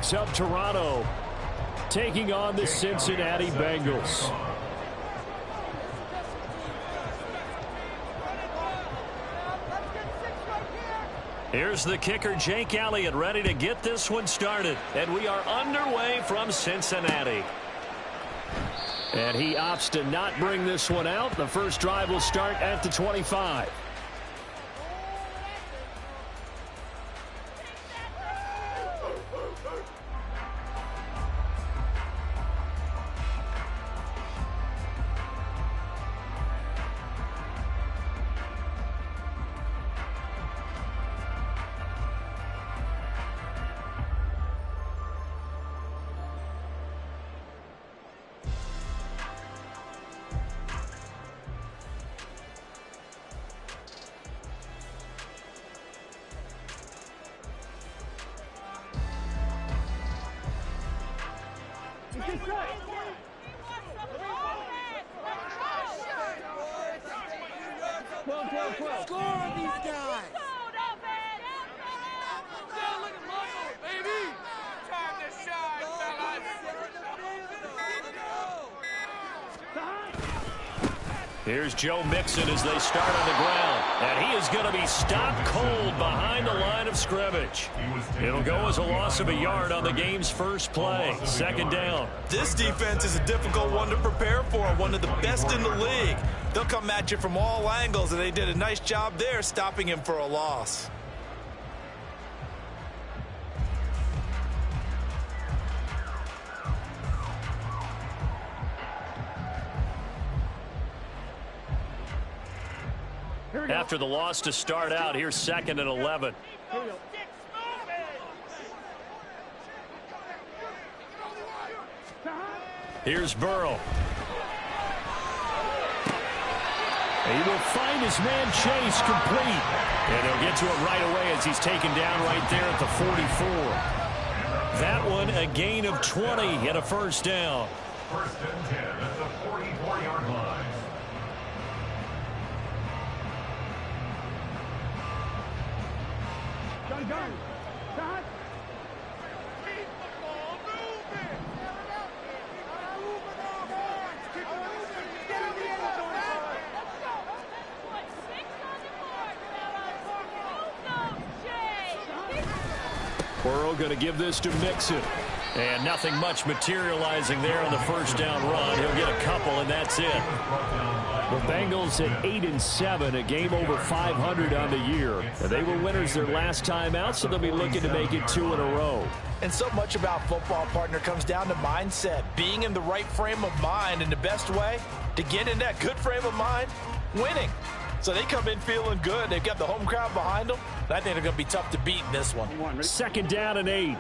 brings up Toronto, taking on the Cincinnati Bengals. Here's the kicker, Jake Elliott, ready to get this one started. And we are underway from Cincinnati. And he opts to not bring this one out. The first drive will start at the 25. Score on these guys. Here's Joe Mixon as they start on the ground. And he is going to be stopped cold behind the line of scrimmage. It'll go as a loss of a yard on the game's first play. Second down. This defense is a difficult one to prepare for, one of the best in the league. They'll come at you from all angles, and they did a nice job there stopping him for a loss. After the loss to start out, here's 2nd and 11. Here's Burrow. He will find his man Chase complete. And he'll get to it right away as he's taken down right there at the 44. That one a gain of 20 and a first down. 1st and 10 at the 44-yard line. Burrow going to give this to Mixon. And nothing much materializing there on the first down run. He'll get a couple, and that's it. The Bengals at 8-7, a game over 500 on the year. And they were winners their last time out, so they'll be looking to make it 2 in a row. And so much about football, partner, comes down to mindset. Being in the right frame of mind, and the best way to get in that good frame of mind, winning. So they come in feeling good. They've got the home crowd behind them. And I think they're going to be tough to beat in this one. 2nd down and 8.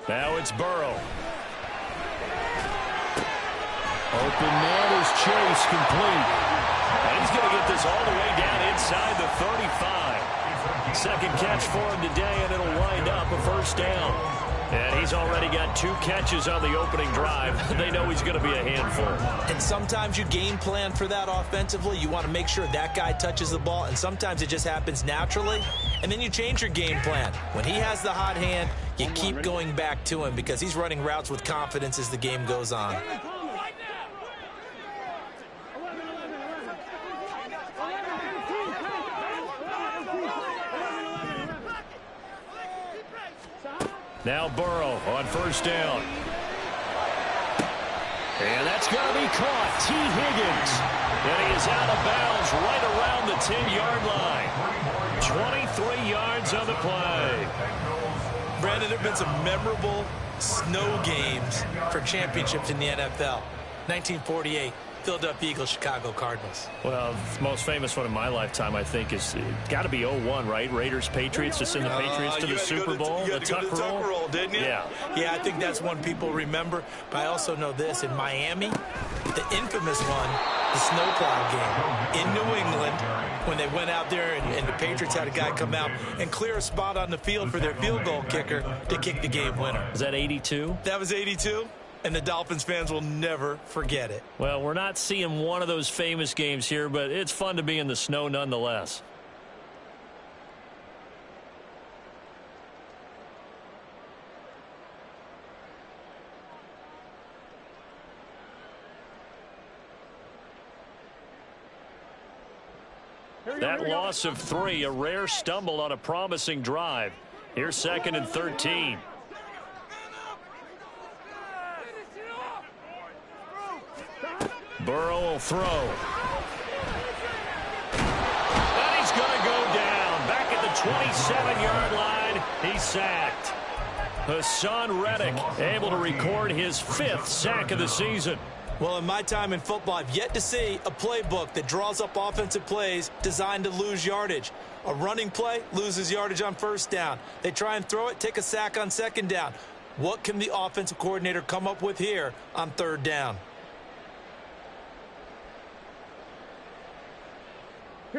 Now it's Burrow. Open man is Chase, complete. And he's going to get this all the way down inside the 35. 2nd catch for him today, and it'll wind up a first down. And he's already got 2 catches on the opening drive. They know he's going to be a handful. And sometimes you game plan for that offensively. You want to make sure that guy touches the ball, and sometimes it just happens naturally. And then you change your game plan. When he has the hot hand, you keep going back to him because he's running routes with confidence as the game goes on. Now Burrow on first down. And that's going to be caught. T. Higgins. And he is out of bounds right around the 10-yard line. 23 yards on the play. Brandon, there have been some memorable snow games for championships in the NFL. 1948. Philadelphia Eagles, Chicago Cardinals. Well, the most famous one in my lifetime, I think, is got to be 01, right? Raiders, Patriots, to send the Patriots to the Super Bowl. You had to go to the Tuck roll, didn't you? Yeah. Yeah, I think that's one people remember. But I also know this. In Miami, the infamous one, the snowplow game in New England, when they went out there and the Patriots had a guy come out and clear a spot on the field for their field goal kicker to kick the game winner. Is that 82? That was 82. And the Dolphins fans will never forget it. Well, we're not seeing one of those famous games here, but it's fun to be in the snow nonetheless. That loss of 3, a rare stumble on a promising drive. Here's 2nd and 13. Burrow will throw. And he's going to go down. Back at the 27-yard line, he's sacked. Hassan Reddick able to record his 5th sack of the season. Well, in my time in football, I've yet to see a playbook that draws up offensive plays designed to lose yardage. A running play loses yardage on 1st down. They try and throw it, take a sack on 2nd down. What can the offensive coordinator come up with here on 3rd down?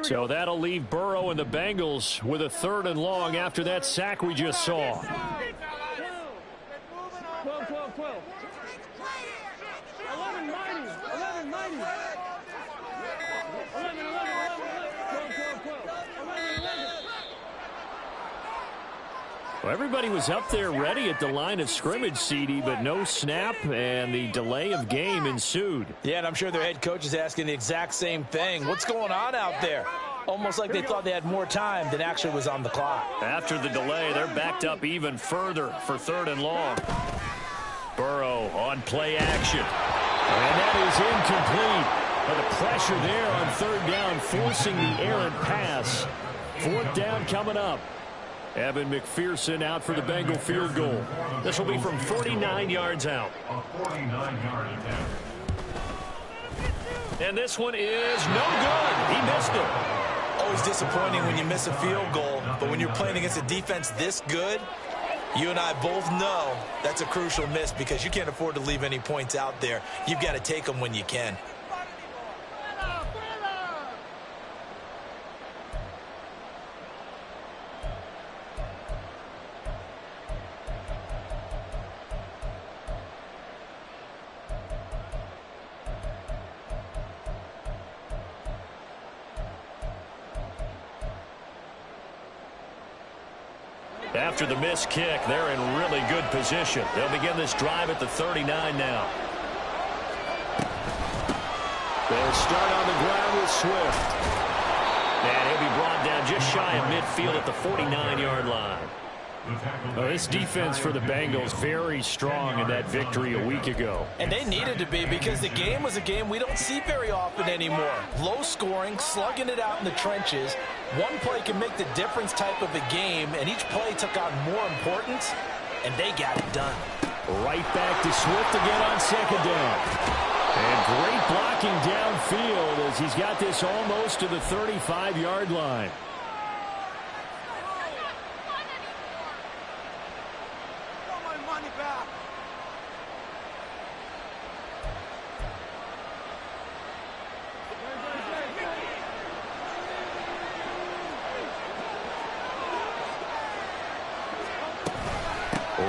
So that'll leave Burrow and the Bengals with a 3rd and long after that sack we just saw. 12, 12, 12. 11, 90. 11, 90. 11, 11, 11, 12, 12, 12. 11, 11. Well, everybody was up there ready at the line of scrimmage, CD, but no snap, and the delay of game ensued. Yeah, and I'm sure their head coach is asking the exact same thing. What's going on out there? Almost like they thought they had more time than actually was on the clock. After the delay, they're backed up even further for 3rd and long. Burrow on play action. And that is incomplete. But the pressure there on 3rd down, forcing the errant pass. 4th down coming up. Evan McPherson out for the Bengal field goal. This will be from 49 yards out. A 49-yard attempt. And this one is no good. He missed it. Always disappointing when you miss a field goal, but when you're playing against a defense this good, you and I both know that's a crucial miss because you can't afford to leave any points out there. You've got to take them when you can. After the missed kick, they're in really good position. They'll begin this drive at the 39 now. They'll start on the ground with Swift. And he'll be brought down just shy of midfield at the 49-yard line. Well, this defense for the Bengals very strong in that victory a week ago. And they needed to be because the game was a game we don't see very often anymore. Low scoring, slugging it out in the trenches. One play can make the difference type of a game, and each play took on more importance, and they got it done. Right back to Swift again on 2nd down. And great blocking downfield as he's got this almost to the 35-yard line.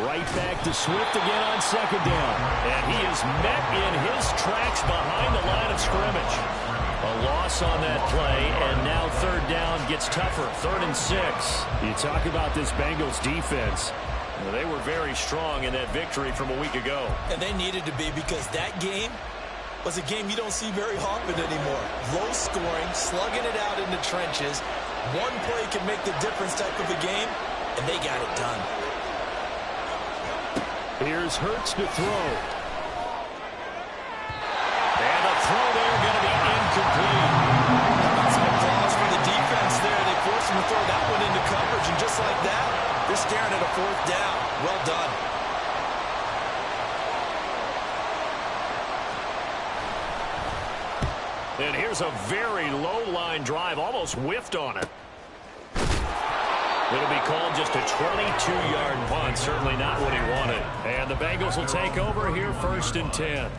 Right back to Swift again on 2nd down. And he is met in his tracks behind the line of scrimmage. A loss on that play, and now 3rd down gets tougher. 3rd and 6. You talk about this Bengals defense. Well, they were very strong in that victory from a week ago. And they needed to be because that game was a game you don't see very often anymore. Low scoring, slugging it out in the trenches. One play can make the difference type of a game, and they got it done. Here's Hurts to throw. And the throw there going to be incomplete. Some applause for the defense there. They forced him to throw that one into coverage, and just like that, they're staring at a 4th down. Well done. And here's a very low-line drive, almost whiffed on it. It'll be called just a 22-yard punt. Certainly not what he wanted. And the Bengals will take over here 1st and 10.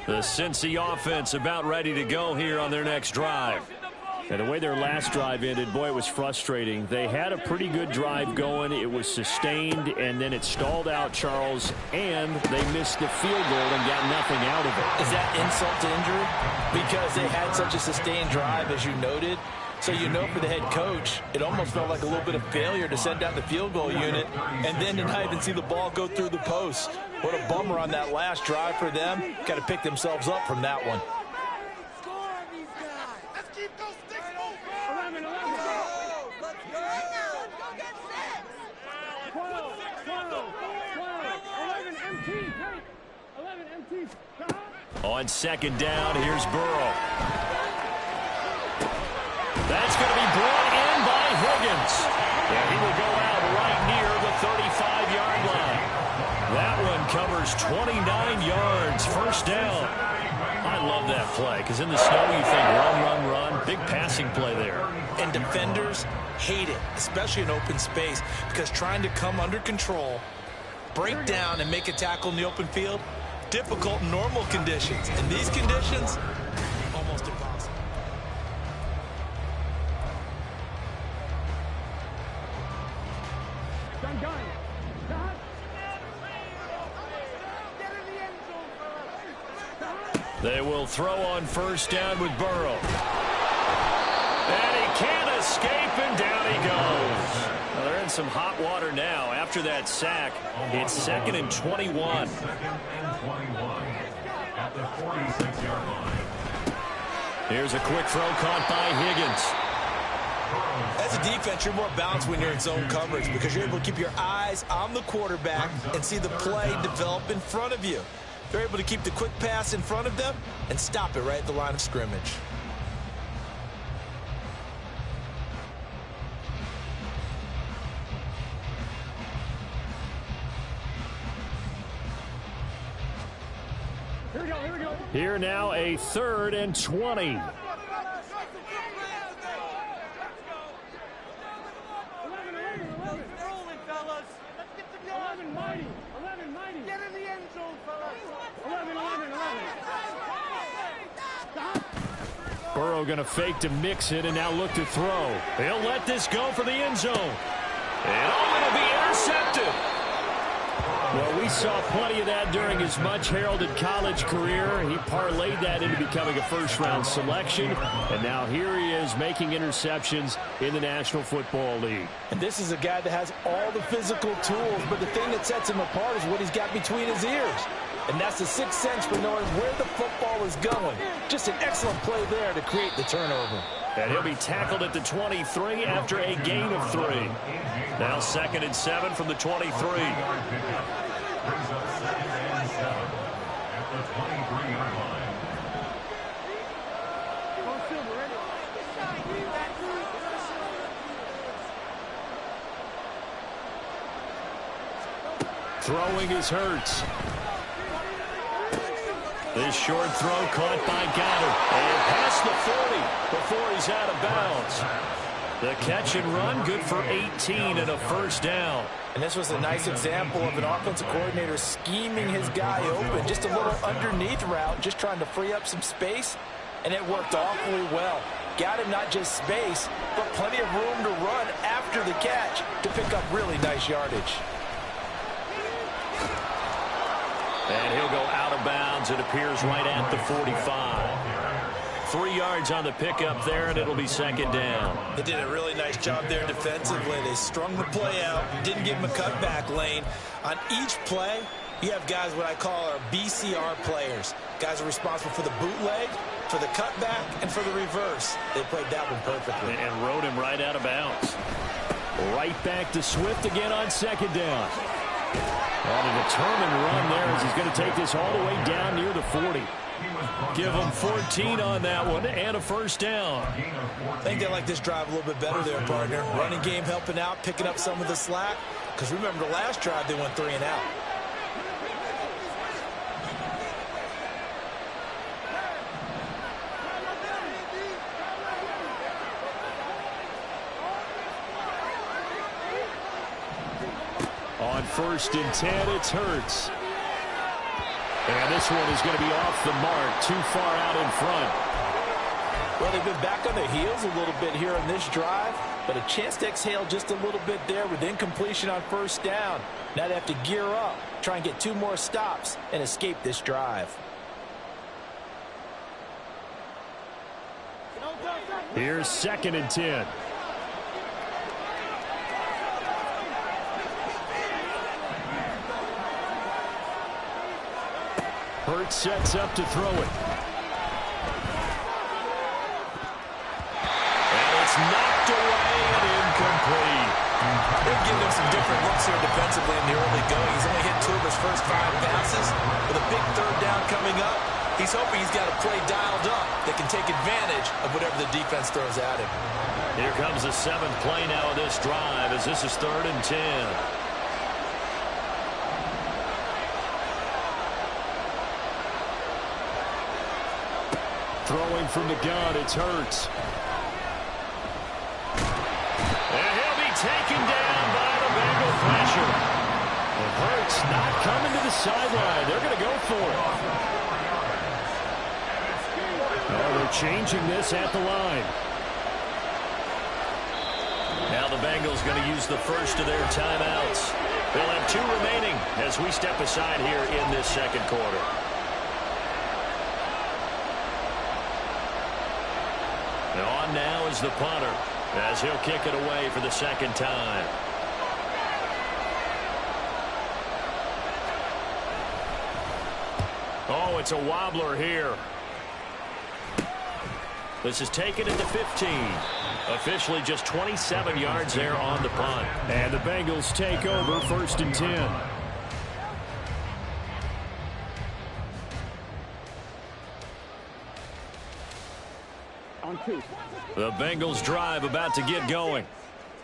The Cincy offense about ready to go here on their next drive. And the way their last drive ended, boy, it was frustrating. They had a pretty good drive going. It was sustained, and then it stalled out, Charles, and they missed the field goal and got nothing out of it. Is that insult to injury? Because they had such a sustained drive, as you noted. So you know for the head coach, it almost felt like a little bit of failure to send out the field goal unit and then to not even see the ball go through the post. What a bummer on that last drive for them. Got to pick themselves up from that one. 11, 11. Let's go. 12, 11 MT. 11 MT. On second down, here's Burrow. That's going to be brought in by Higgins. And he will go out right near the 35-yard line. That one covers 29 yards. First down. I love that play because in the snow you think run, run, run. Big passing play there. And defenders hate it, especially in open space, because trying to come under control, break down, and make a tackle in the open field, difficult in normal conditions. In these conditions, almost impossible. They will throw on first down with Burrow. And he can't escape, and down he goes. Well, they're in some hot water now after that sack. It's 2nd and 21. At the 46-yard line. Here's a quick throw caught by Higgins. As a defense, you're more balanced when you're in zone coverage because you're able to keep your eyes on the quarterback and see the play develop in front of you. They're able to keep the quick pass in front of them and stop it right at the line of scrimmage. Here we go, here we go. Here now a 3rd and 20. 11 mighty. 11 mighty. Get in the end zone, fellas. 11, 11, 11. Stop. Burrow going to fake to mix it and now look to throw. He'll let this go for the end zone. And it'll be intercepted. Well, we saw plenty of that during his much-heralded college career. He parlayed that into becoming a first-round selection. And now here he is making interceptions in the National Football League. And this is a guy that has all the physical tools, but the thing that sets him apart is what he's got between his ears. And that's the sixth sense for knowing where the football is going. Just an excellent play there to create the turnover. And he'll be tackled at the 23 after a gain of 3. Now 2nd and 7 from the 23. Brings up 2nd and 7 at the 23-yard line. Throwing is Hurts. This short throw caught by Goddard. And past the 40 before he's out of bounds. The catch and run, good for 18 and a first down. And this was a nice example of an offensive coordinator scheming his guy open. Just a little underneath route, just trying to free up some space. And it worked awfully well. Got him not just space, but plenty of room to run after the catch to pick up really nice yardage. And he'll go out of bounds. It appears right at the 45. 3 yards on the pickup there, and it'll be 2nd down. They did a really nice job there defensively. They strung the play out, didn't give him a cutback lane. On each play, you have guys what I call our BCR players. Guys are responsible for the bootleg, for the cutback, and for the reverse. They played that one perfectly. And rode him right out of bounds. Right back to Swift again on 2nd down. On a determined run there as he's going to take this all the way down near the 40. Give him 14 on that one and a first down. I think they like this drive a little bit better there, partner. Running game helping out, picking up some of the slack. Because remember the last drive, they went 3 and out. On 1st and 10, it's Hurts. And this one is going to be off the mark, too far out in front. Well, they've been back on their heels a little bit here on this drive, but a chance to exhale just a little bit there with incompletion on first down. Now they have to gear up, try and get 2 more stops, and escape this drive. Here's 2nd and 10. Hurts sets up to throw it. And it's knocked away and incomplete. They've given him some different looks here defensively in the early going. He's only hit 2 of his first 5 passes. With a big 3rd down coming up, he's hoping he's got a play dialed up that can take advantage of whatever the defense throws at him. Here comes the 7th play now of this drive as this is 3rd and 10. Throwing from the gun, it's Hurts. And he'll be taken down by the Bengal pressure. And Hurts not coming to the sideline. They're going to go for it. Oh, they're changing this at the line. Now the Bengals going to use the first of their timeouts. They'll have 2 remaining as we step aside here in this 2nd quarter. On now is the punter as he'll kick it away for the 2nd time. Oh, it's a wobbler here. This is taken at the 15. Officially just 27 yards there on the punt. And the Bengals take over 1st and 10. The Bengals drive about to get going.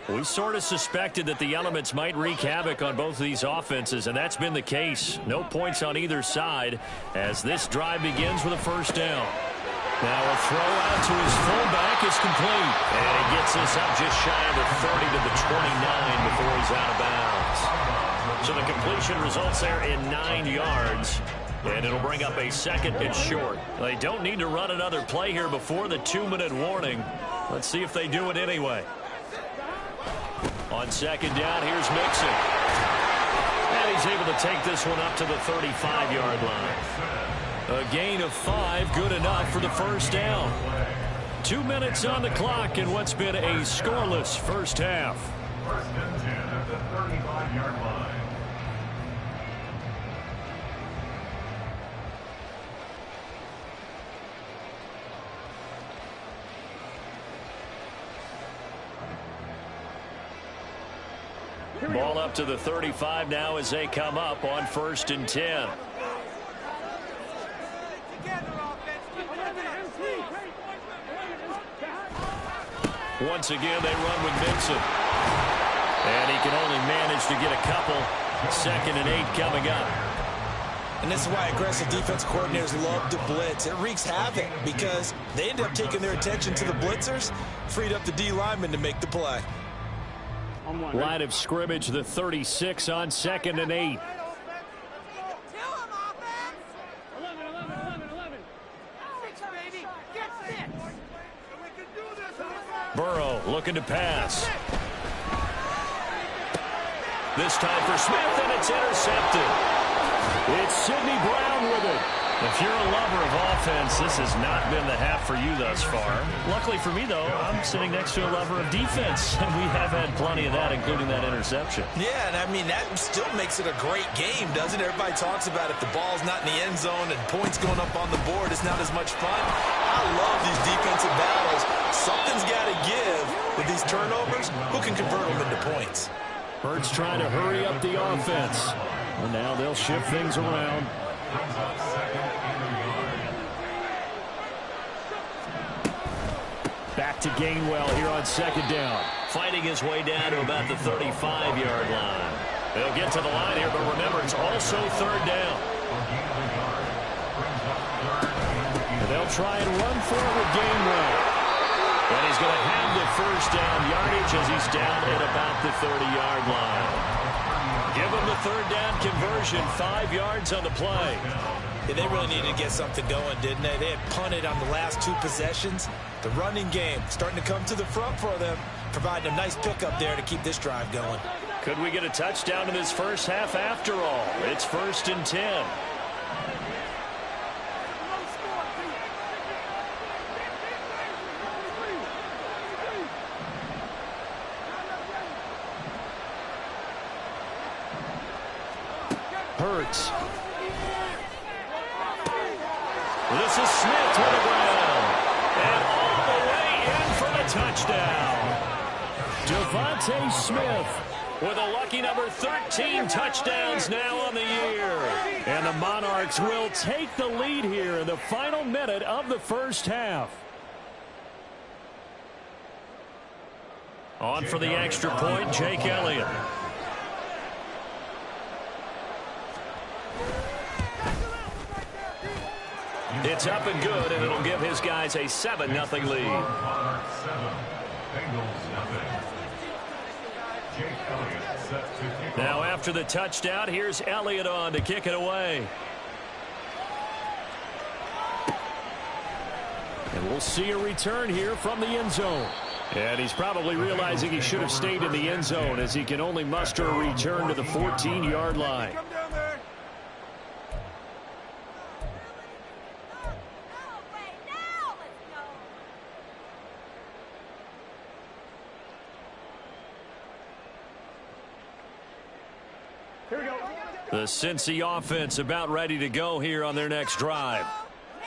We sort of suspected that the elements might wreak havoc on both of these offenses, and that's been the case. No points on either side as this drive begins with a 1st down. Now a throw out to his fullback is complete. And he gets this up just shy of the 30 to the 29 before he's out of bounds. So the completion results there in 9 yards. And it'll bring up a 2nd and short. They don't need to run another play here before the 2-minute warning. Let's see if they do it anyway. On 2nd down, here's Mixon. And he's able to take this one up to the 35-yard line. A gain of 5, good enough for the 1st down. 2 minutes on the clock in what's been a scoreless first half. 1st and 10 at the 35-yard line. Ball up to the 35 now as they come up on 1st and 10. Once again, they run with Mixon. And he can only manage to get a couple. 2nd and 8 coming up. And this is why aggressive defense coordinators love to blitz. It wreaks havoc because they end up taking their attention to the blitzers, freed up the D lineman to make the play. Line of scrimmage, the 36 on 2nd and 8. Burrow looking to pass. This time for Smith, and it's intercepted. It's Sidney Brown with it. If you're a lover of offense, this has not been the half for you thus far. Luckily for me, though, I'm sitting next to a lover of defense, and we have had plenty of that, including that interception. Yeah, and I mean, that still makes it a great game, doesn't it? Everybody talks about if the ball's not in the end zone and points going up on the board, it's not as much fun. I love these defensive battles. Something's got to give with these turnovers. Who can convert them into points? Hurts trying to hurry up the offense. And now they'll shift things around. Back to Gainwell here on 2nd down. Fighting his way down to about the 35-yard line. They'll get to the line here, but remember, it's also 3rd down. And they'll try and run for it with Gainwell. And he's going to have the 1st down yardage as he's down at about the 30-yard line. Give him the 3rd down conversion, 5 yards on the play. Yeah, they really needed to get something going, didn't they? They had punted on the last 2 possessions. The running game starting to come to the front for them, providing a nice pickup there to keep this drive going. Could we get a touchdown in this first half after all? It's 1st and 10. Hurts. This is Smith to the ground. And all the way in for the touchdown. Devontae Smith with a lucky number 13 touchdowns now on the year. And the Monarchs will take the lead here in the final minute of the first half. On for the extra point, Jake Elliott. It's up and good, and it'll give his guys a 7-0 lead. Now after the touchdown, here's Elliott on to kick it away. And we'll see a return here from the end zone. And he's probably realizing he should have stayed in the end zone as he can only muster a return to the 14-yard line. The Cincy offense about ready to go here on their next drive.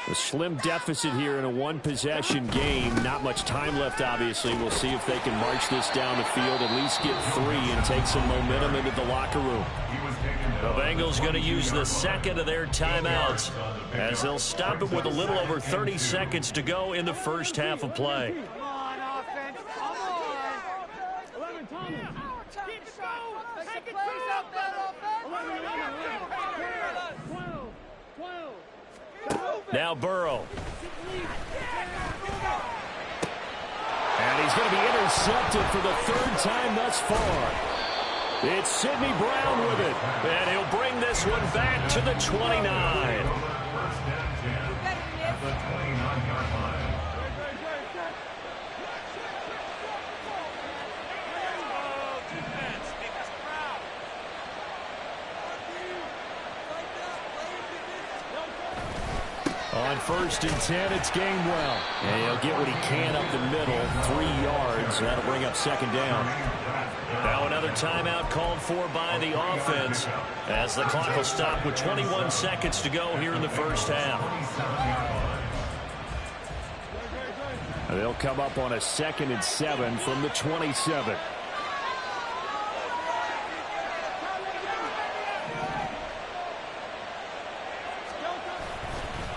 A slim deficit here in a one-possession game. Not much time left, obviously. We'll see if they can march this down the field, at least get 3 and take some momentum into the locker room. The Bengals going to use the second of their timeouts as they'll stop it with a little over 30 seconds to go in the first half of play. Come on, offense. Come on. 11 Thomas. Keep it going. Make it 2 out there, offense. 11. 12. Now Burrow. And he's going to be intercepted for the 3rd time thus far. It's Sidney Brown with it. And he'll bring this one back to the 29. First down 10 at the 29-yard line. On 1st and 10, it's Gainwell. And he'll get what he can up the middle, 3 yards. That'll bring up 2nd down. Now another timeout called for by the offense as the clock will stop with 21 seconds to go here in the first half. They'll come up on a 2nd and 7 from the 27.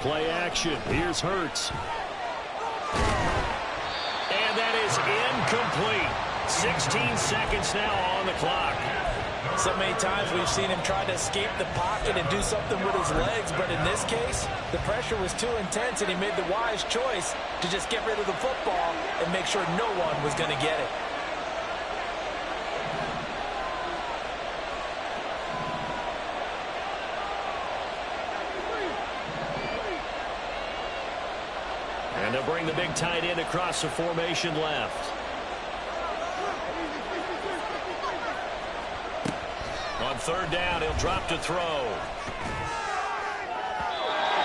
Play action. Here's Hurts. And that is incomplete. 16 seconds now on the clock. So many times we've seen him try to escape the pocket and do something with his legs, but in this case, the pressure was too intense and he made the wise choice to just get rid of the football and make sure no one was going to get it. And they'll bring the big tight end across the formation left. On 3rd down, he'll drop to throw.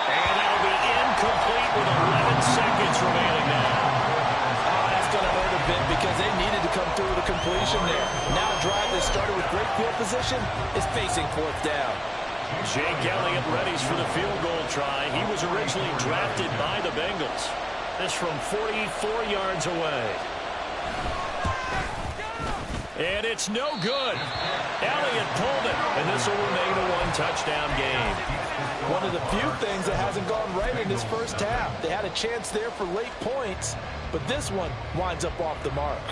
And that'll be incomplete with 11 seconds remaining now. Oh, that's going to hurt a bit because they needed to come through with a completion there. Now a drive that started with great field position is facing 4th down. Jake Elliott readies for the field goal try. He was originally drafted by the Bengals. This from 44 yards away. And it's no good. Elliott pulled it, and this will remain a 1-touchdown game. One of the few things that hasn't gone right in this first half. They had a chance there for late points, but this one winds up off the mark.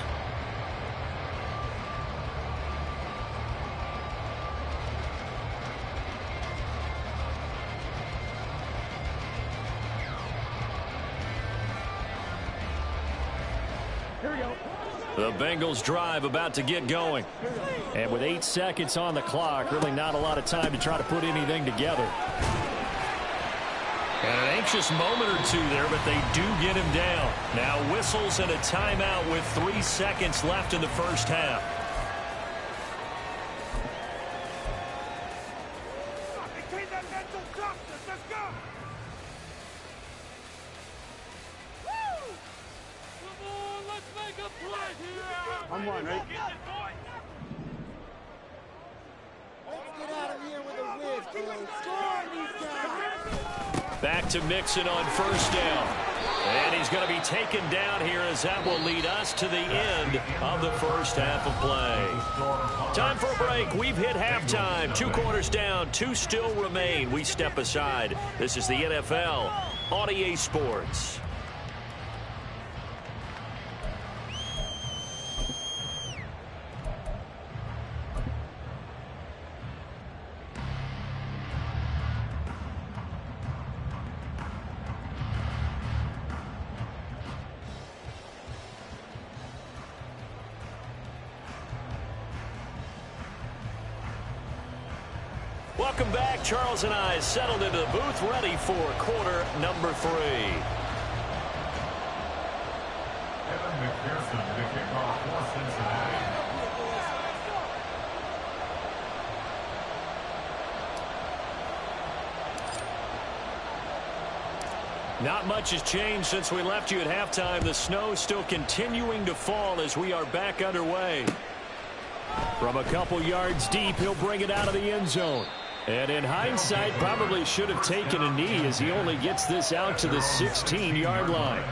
The Bengals drive about to get going. And with 8 seconds on the clock, really not a lot of time to try to put anything together. And an anxious moment or two there, but they do get him down. Now whistles and a timeout with 3 seconds left in the first half. I'm one, right? Let's get out of here with a win, bro. Score on these guys. Back to Mixon on first down. And he's going to be taken down here as that will lead us to the end of the first half of play. Time for a break. We've hit halftime. 2 quarters down. 2 still remain. We step aside. This is the NFL on EA Sports. Welcome back. Charles and I settled into the booth, ready for quarter number 3. Evan McPherson to kick off for Cincinnati. Not much has changed since we left you at halftime. The snow still continuing to fall as we are back underway. From a couple yards deep, he'll bring it out of the end zone. And in hindsight, probably should have taken a knee as he only gets this out to the 16-yard line.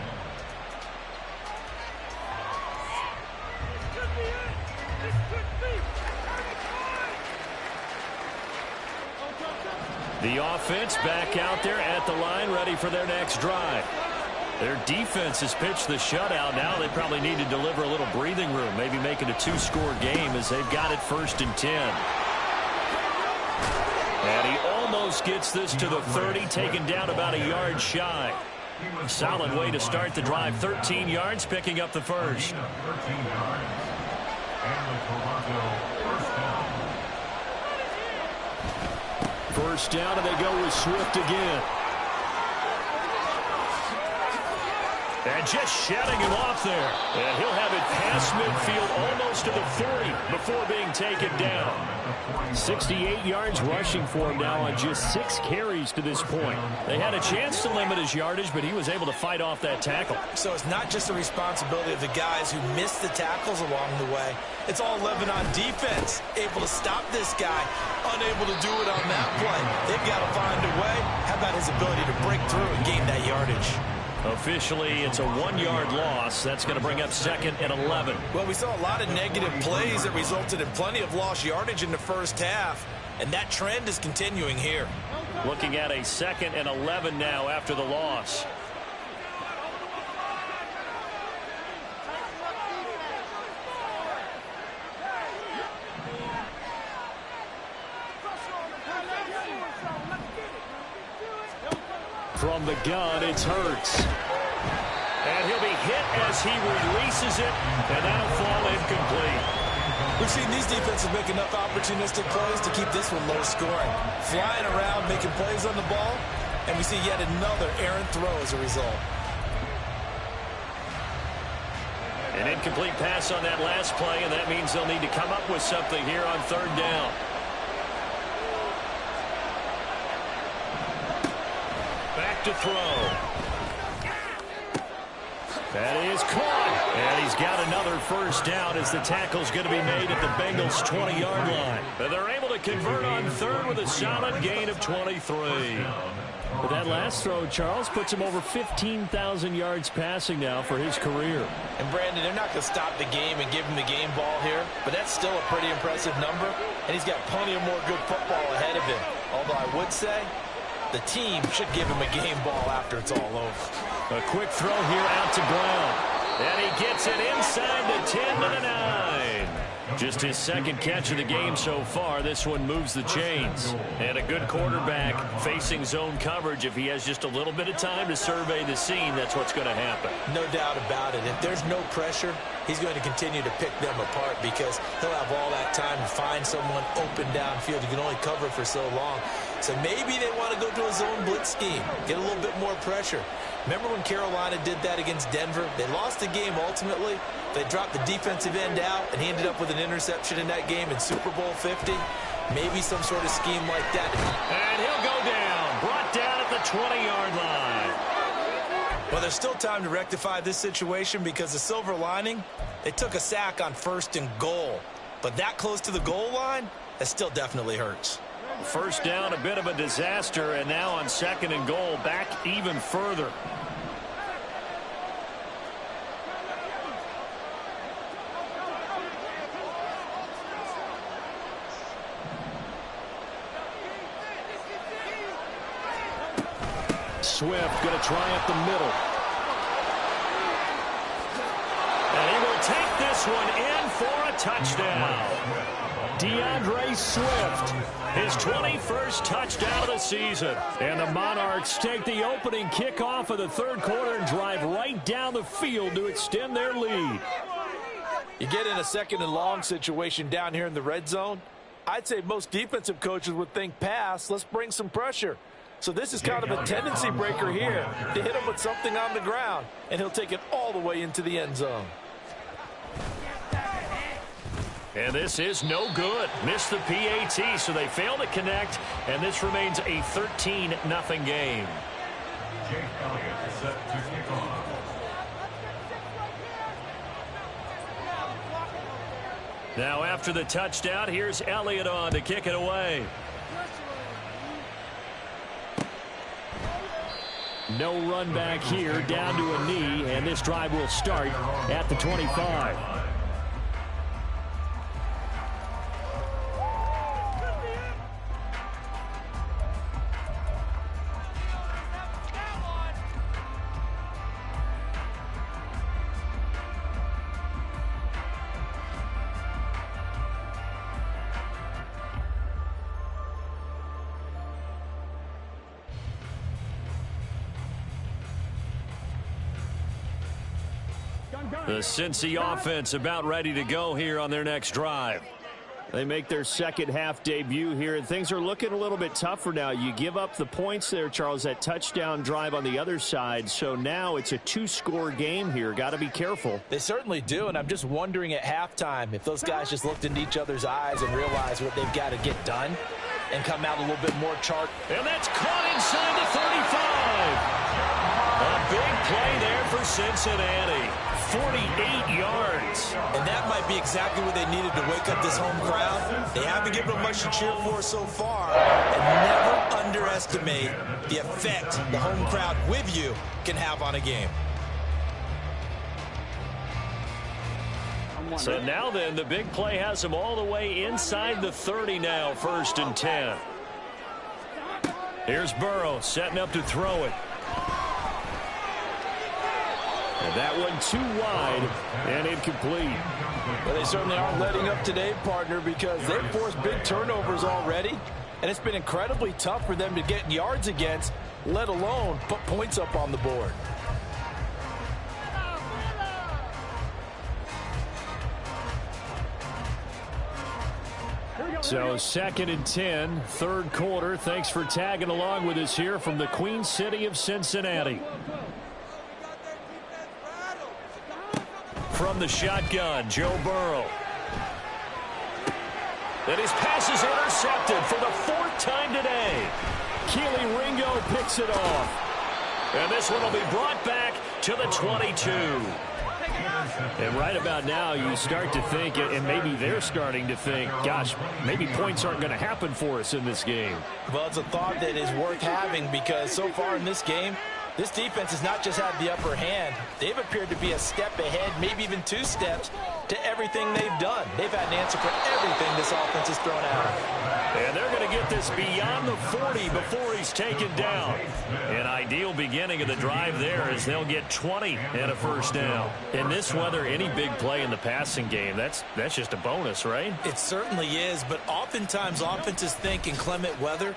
The offense back out there at the line, ready for their next drive. Their defense has pitched the shutout. Now they probably need to deliver a little breathing room, maybe make it a 2-score game as they've got it 1st and 10. And he almost gets this to the 30, taken down about a yard shy. Solid way to start the drive. 13 yards, picking up the first. 13 yards. And the Toronto first down. First down, and they go with Swift again. And just shutting him off there. And he'll have it past midfield almost to the 30 before being taken down. 68 yards rushing for him now on just 6 carries to this point. They had a chance to limit his yardage, but he was able to fight off that tackle. So it's not just the responsibility of the guys who missed the tackles along the way. It's all Lebanon defense, able to stop this guy, unable to do it on that play. They've got to find a way. How about his ability to break through and gain that yardage? Officially, it's a 1-yard loss. That's going to bring up 2nd and 11. Well, we saw a lot of negative plays that resulted in plenty of lost yardage in the first half, and that trend is continuing here. Looking at a 2nd and 11 now after the loss. From the gun, it's Hurts. And he'll be hit as he releases it, and that'll fall incomplete. We've seen these defenses make enough opportunistic plays to keep this one low scoring. Flying around, making plays on the ball, and we see yet another errant throw as a result. An incomplete pass on that last play, and that means they'll need to come up with something here on 3rd down. Back to throw. That is caught. And he's got another first down as the tackle's going to be made at the Bengals' 20-yard line. And they're able to convert on 3rd with a solid gain of 23. But that last throw, Charles, puts him over 15,000 yards passing now for his career. And, Brandon, they're not going to stop the game and give him the game ball here, but that's still a pretty impressive number, and he's got plenty of more good football ahead of him. Although I would say the team should give him a game ball after it's all over. A quick throw here out to Brown. And he gets it inside the 10 to the 9. Just his 2nd catch of the game so far. This one moves the chains. And a good quarterback facing zone coverage. If he has just a little bit of time to survey the scene, that's what's going to happen. No doubt about it. If there's no pressure, he's going to continue to pick them apart because he'll have all that time to find someone open downfield. You can only cover for so long. So maybe they want to go to a zone blitz scheme, get a little bit more pressure. Remember when Carolina did that against Denver? They lost the game ultimately. They dropped the defensive end out, and he ended up with an interception in that game in Super Bowl 50. Maybe some sort of scheme like that. And he'll go down, brought down at the 20-yard line. Well, there's still time to rectify this situation because the silver lining, they took a sack on 1st and goal. But that close to the goal line, that still definitely hurts. First down, a bit of a disaster, and now on 2nd and goal, back even further. Swift going to try up the middle. And he will take this one in for a touchdown. DeAndre Swift, his 21st touchdown of the season. And the Monarchs take the opening kickoff of the 3rd quarter and drive right down the field to extend their lead. You get in a 2nd and long situation down here in the red zone. I'd say most defensive coaches would think pass. Let's bring some pressure. So this is kind of a tendency breaker here to hit him with something on the ground, and he'll take it all the way into the end zone. And this is no good. Missed the PAT, so they fail to connect, and this remains a 13-0 game. Jake Elliott set to kick off. Now after the touchdown, here's Elliott on to kick it away. No run back here, down to a knee, and this drive will start at the 25. The Cincy offense about ready to go here on their next drive. They make their second half debut here, and things are looking a little bit tougher now. You give up the points there, Charles, that touchdown drive on the other side. So now it's a 2-score game here. Got to be careful. They certainly do, and I'm just wondering at halftime if those guys just looked into each other's eyes and realized what they've got to get done and come out a little bit more sharp. And that's caught inside the 35. A big play there for Cincinnati. 48 yards. And that might be exactly what they needed to wake up this home crowd. They haven't given them much to cheer for so far. And never underestimate the effect the home crowd with you can have on a game. So now then, the big play has them all the way inside the 30 now, 1st and 10. Here's Burrow setting up to throw it. And that one too wide and incomplete. Well, they certainly aren't letting up today, partner, because they've forced big turnovers already. And it's been incredibly tough for them to get yards against, let alone put points up on the board. So 2nd and 10, 3rd quarter. Thanks for tagging along with us here from the Queen City of Cincinnati. From the shotgun, Joe Burrow. And his pass is intercepted for the 4th time today. Keely Ringo picks it off. And this one will be brought back to the 22. And right about now, you start to think, and maybe they're starting to think, gosh, maybe points aren't going to happen for us in this game. Well, it's a thought that is worth having because so far in this game, this defense has not just had the upper hand. They've appeared to be a step ahead, maybe even 2 steps, to everything they've done. They've had an answer for everything this offense has thrown out. And they're going to get this beyond the 40 before he's taken down. An ideal beginning of the drive there as they'll get 20 and a 1st down. In this weather, any big play in the passing game, that's just a bonus, right? It certainly is, but oftentimes offenses think in clement weather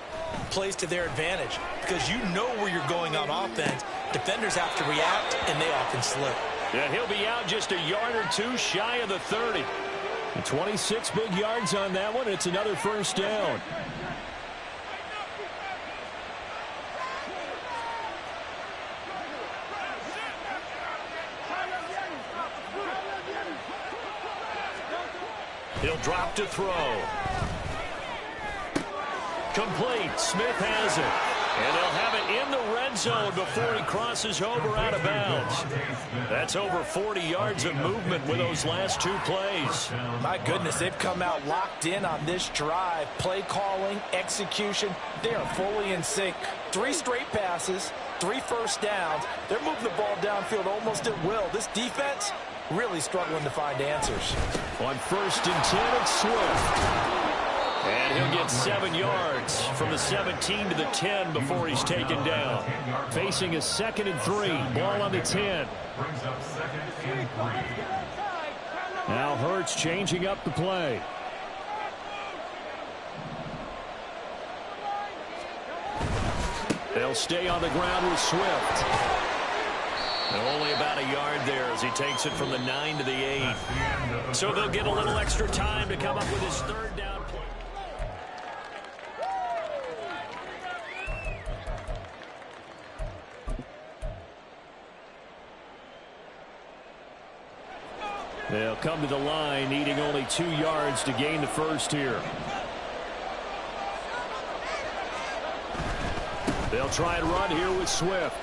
plays to their advantage because you know where you're going on offense. Defenders have to react, and they often slip. Yeah, he'll be out just a yard or 2 shy of the 30. 26 big yards on that one. It's another 1st down. He'll drop to throw. Complete. Smith has it. And they'll have it in the red zone before he crosses over out of bounds. That's over 40 yards of movement with those last 2 plays. My goodness, they've come out locked in on this drive. Play calling, execution, they are fully in sync. 3 straight passes, 3 first downs. They're moving the ball downfield almost at will. This defense really struggling to find answers. On 1st and 10, it's Swift. And he'll get 7 yards from the 17 to the 10 before he's taken down. Facing a 2nd and 3. Ball on the 10. Brings up 2nd and 3. Now Hurts changing up the play. They'll stay on the ground with Swift. Only about a yard there as he takes it from the 9 to the 8. So they'll get a little extra time to come up with his 3rd down play. They'll come to the line, needing only 2 yards to gain the first here. They'll try and run here with Swift.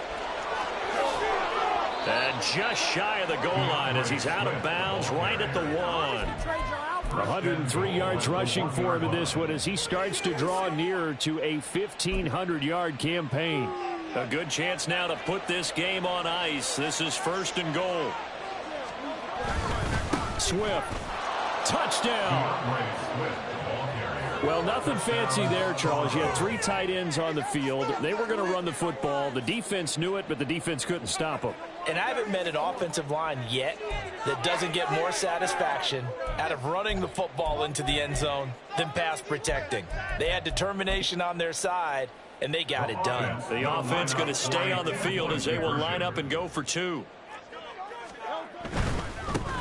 And just shy of the goal line as he's out of bounds right at the 1. 103 yards rushing for him in this one as he starts to draw nearer to a 1,500-yard campaign. A good chance now to put this game on ice. This is 1st and goal. Swift. Touchdown. Well, nothing fancy there, Charles. You had 3 tight ends on the field. They were going to run the football. The defense knew it, but the defense couldn't stop them. And I haven't met an offensive line yet that doesn't get more satisfaction out of running the football into the end zone than pass protecting. They had determination on their side, and they got it done. The offense going to stay on the field as they will line up and go for 2.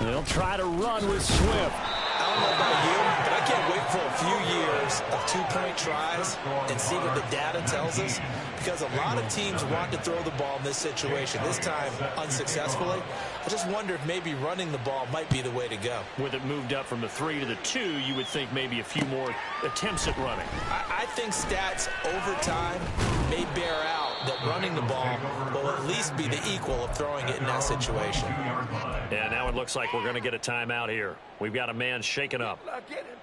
They'll try to run with Swift. I don't know about you, but I can't wait for a few years of 2-point tries and see what the data tells us, because a lot of teams want to throw the ball in this situation. This time, unsuccessfully. I just wonder if maybe running the ball might be the way to go. With it moved up from the 3 to the 2, you would think maybe a few more attempts at running. I think stats over time may bear out that running the ball will at least be the equal of throwing it in that situation. Yeah, now it looks like we're going to get a timeout here. We've got a man shaken up.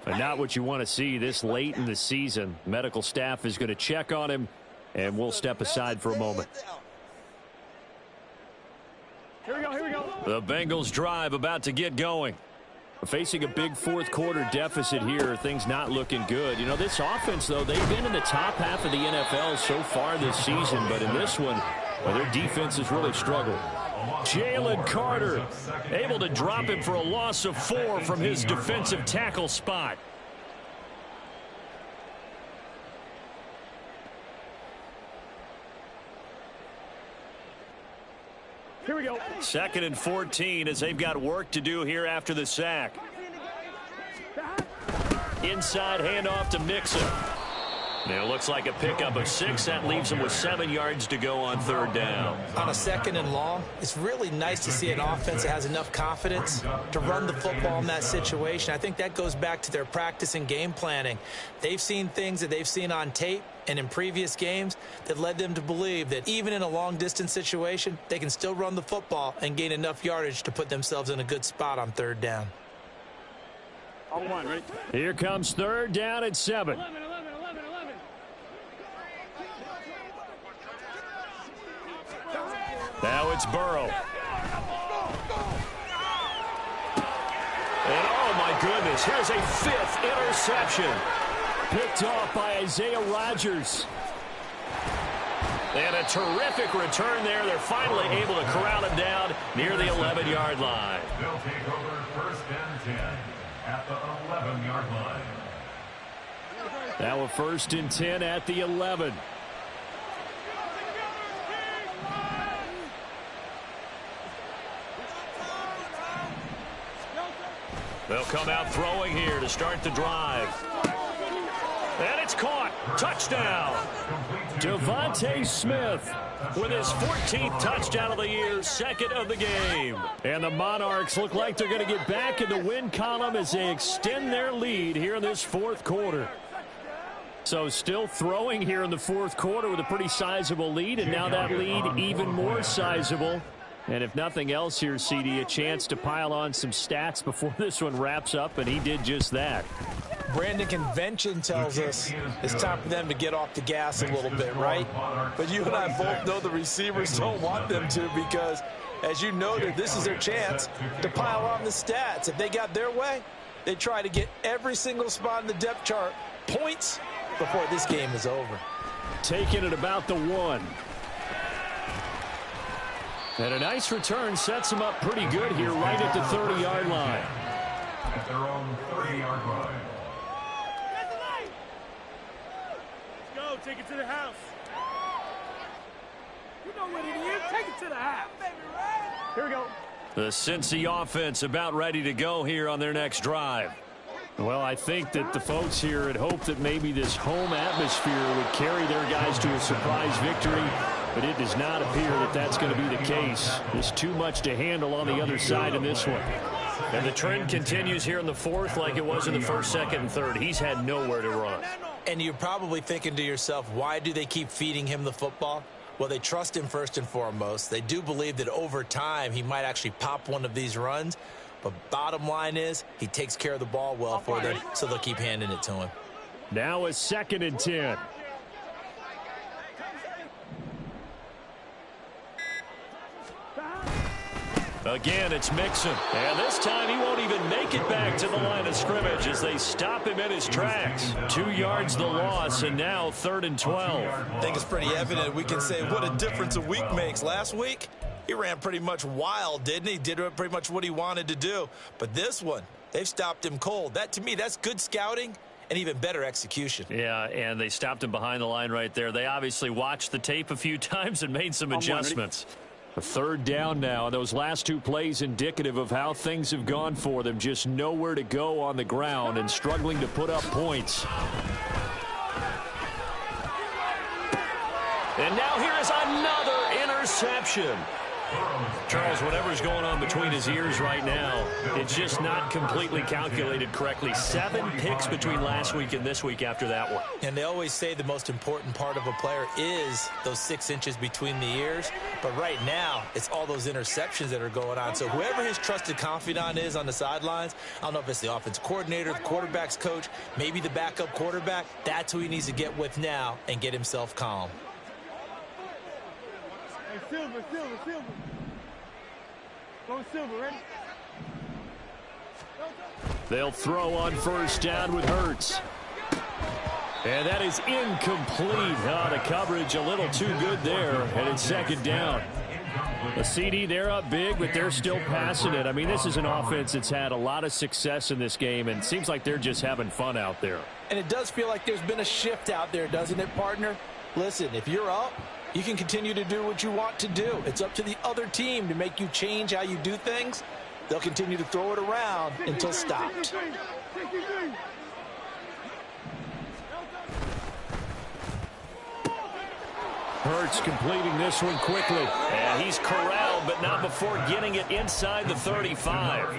And not what you want to see this late in the season. Medical staff is going to check on him, and we'll step aside for a moment. Here we go, here we go. The Bengals drive about to get going. Facing a big 4th quarter deficit here, things not looking good. You know, this offense, though, they've been in the top half of the NFL so far this season, but in this one, well, their defense has really struggled. Jalen Carter able to drop him for a loss of 4 from his defensive tackle spot. Here we go. 2nd and 14 as they've got work to do here after the sack. Inside handoff to Mixon. Now it looks like a pickup of 6. That leaves him with 7 yards to go on 3rd down. On a 2nd and long, it's really nice to see an offense that has enough confidence to run the football in that situation. I think that goes back to their practice and game planning. They've seen things that they've seen on tape and in previous games that led them to believe that even in a long-distance situation, they can still run the football and gain enough yardage to put themselves in a good spot on 3rd down. On 1, ready? Here comes 3rd down at 7. 11. Now it's Burrow. And oh my goodness, here's a 5th interception. Picked off by Isaiah Rodgers. And a terrific return there. They're finally able to corral him down near the 11-yard line. They'll take over 1st and 10 at the 11-yard line. Now a 1st and 10 at the 11. They'll come out throwing here to start the drive. And it's caught. Touchdown. Devontae Smith with his 14th touchdown of the year, second of the game. And the Monarchs look like they're going to get back in the win column as they extend their lead here in this fourth quarter. So still throwing here in the fourth quarter with a pretty sizable lead, and now that lead even more sizable. And if nothing else here, CD, a chance to pile on some stats before this one wraps up, and he did just that. Brandon, convention tells us it's time for them to get off the gas a little bit, right? But you and I both know the receivers don't want them to, because, as you noted, this is their chance to pile on the stats. If they got their way, they try to get every single spot in the depth chart points before this game is over. Taking it about the 1. And a nice return sets them up pretty good here right at the 30-yard line. At their own 30-yard line. Let's go. Take it to the house. You know what it is. Take it to the house. Here we go. The Cincy offense about ready to go here on their next drive. Well, I think that the folks here had hoped that maybe this home atmosphere would carry their guys to a surprise victory, but it does not appear that that's going to be the case. There's too much to handle on the other side in this one. And the trend continues here in the fourth like it was in the first, second, and third. He's had nowhere to run. And you're probably thinking to yourself, why do they keep feeding him the football? Well, they trust him first and foremost. They do believe that over time he might actually pop one of these runs. But bottom line is he takes care of the ball well for them, so they'll keep handing it to him. Now a 2nd and 10. Again, it's Mixon. And this time he won't even make it back to the line of scrimmage as they stop him in his tracks. 2 yards the loss, and now 3rd and 12. I think it's pretty evident. We can say what a difference a week makes. Last week, he ran pretty much wild, didn't he? Did pretty much what he wanted to do. But this one, they've stopped him cold. That, to me, that's good scouting and even better execution. Yeah, and they stopped him behind the line right there. They obviously watched the tape a few times and made some adjustments. A 3rd down now. Those last 2 plays indicative of how things have gone for them. Just nowhere to go on the ground and struggling to put up points. And now here is another interception. Charles, whatever's going on between his ears right now, it's just not completely calculated correctly. 7 picks between last week and this week after that one. And they always say the most important part of a player is those 6 inches between the ears. But right now, it's all those interceptions that are going on. So whoever his trusted confidant is on the sidelines, I don't know if it's the offense coordinator, the quarterback's coach, maybe the backup quarterback, that's who he needs to get with now and get himself calm. Silver. Go Silver, ready? They'll throw on 1st down with Hurts. And that is incomplete. The coverage a little too good there, and it's 2nd down. A CD, they're up big, but they're still passing it. I mean, this is an offense that's had a lot of success in this game, and it seems like they're just having fun out there. And it does feel like there's been a shift out there, doesn't it, partner? Listen, if you're up, you can continue to do what you want to do. It's up to the other team to make you change how you do things. They'll continue to throw it around until stopped. Hurts completing this one quickly. And he's corralled, but not before getting it inside the 35.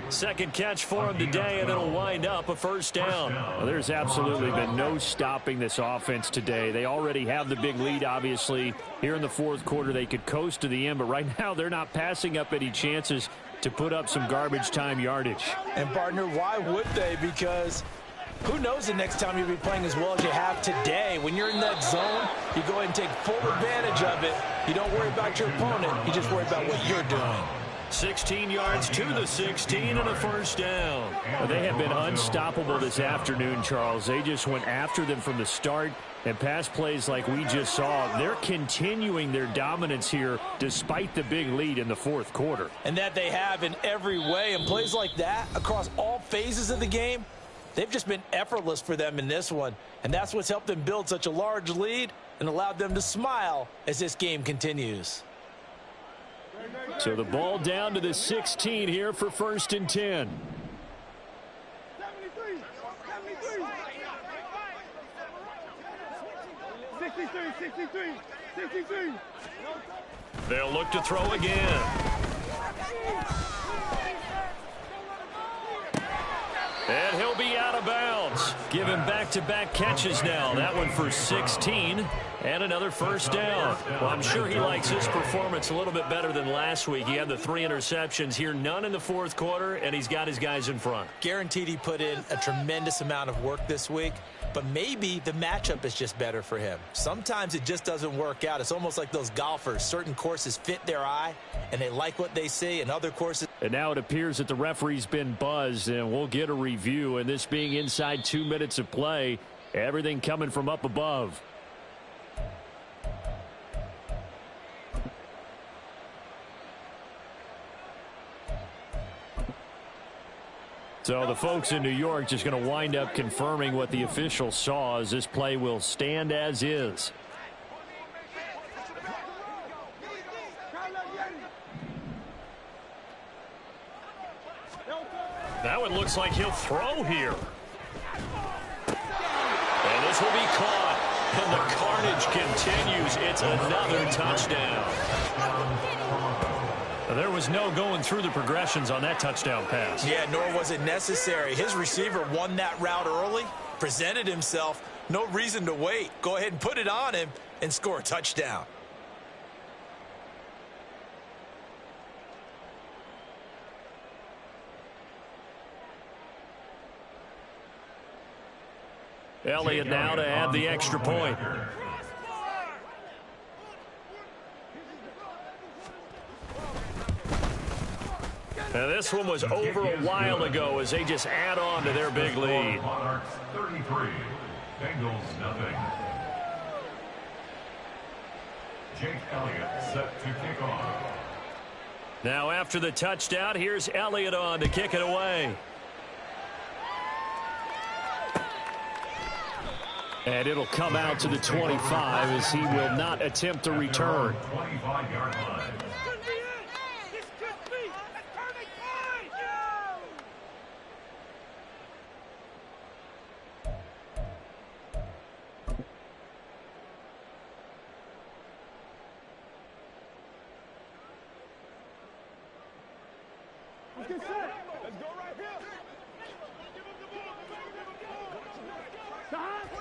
2nd catch for him today, and it'll wind up a 1st down. Well, there's absolutely been no stopping this offense today. They already have the big lead, obviously. Here in the 4th quarter, they could coast to the end, but right now they're not passing up any chances to put up some garbage time yardage. And, partner, why would they? Because who knows the next time you'll be playing as well as you have today. When you're in that zone, you go ahead and take full advantage of it. You don't worry about your opponent. You just worry about what you're doing. 16 yards to the 16 and a 1st down. Well, they have been unstoppable this afternoon, Charles. They just went after them from the start, and pass plays like we just saw, they're continuing their dominance here despite the big lead in the 4th quarter. And that they have in every way. And plays like that across all phases of the game, they've just been effortless for them in this one. And that's what's helped them build such a large lead and allowed them to smile as this game continues. So the ball down to the 16 here for 1st and 10. They'll look to throw again. And he'll be out of bounds. Give him back-to-back catches now. That one for 16 and another first down. Well, I'm sure he likes his performance a little bit better than last week. He had the 3 interceptions here, none in the fourth quarter, and he's got his guys in front. Guaranteed he put in a tremendous amount of work this week, but maybe the matchup is just better for him. Sometimes it just doesn't work out. It's almost like those golfers. Certain courses fit their eye, and they like what they see, and other courses. And now it appears that the referee's been buzzed, and we'll get a review. And this being inside 2 minutes of play, everything coming from up above. So the folks in New York just going to wind up confirming what the official saw, as this play will stand as is. That one looks like he'll throw here. And this will be caught. And the carnage continues. It's another touchdown. There was no going through the progressions on that touchdown pass. Yeah, nor was it necessary. His receiver won that route early, presented himself. No reason to wait. Go ahead and put it on him and score a touchdown. Elliott now to add the extra point. Now this one was over a while ago as they just add on to their big lead. Monarchs 33, Bengals nothing. Jake Elliott set to kick off. Now after the touchdown, here's Elliott on to kick it away. And it'll come out to the 25 as he will not attempt to return. 25-yard line.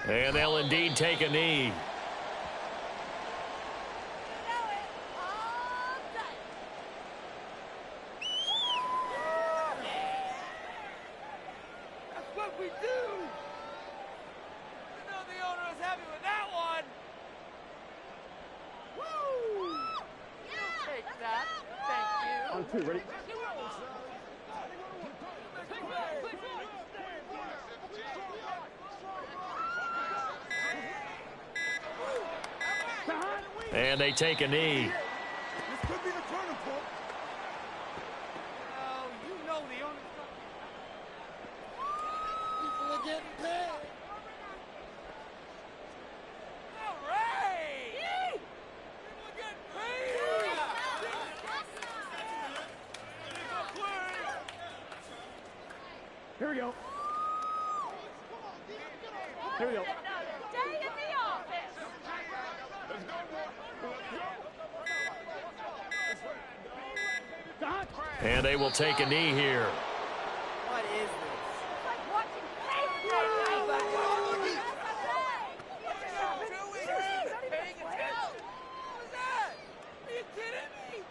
And they'll indeed take a knee. That's what we do. You know the owner is happy with that one. Woo! You take that. Thank you. On 2, ready? And they take a knee. This could be the turning point. Oh, you know the owner's People are getting paid. all right. People getting paid. Here we go. Here we go. Stay in the office. And they will take a knee here. What is this? It's like watching baseball. Paying attention. What was that? Are you kidding me?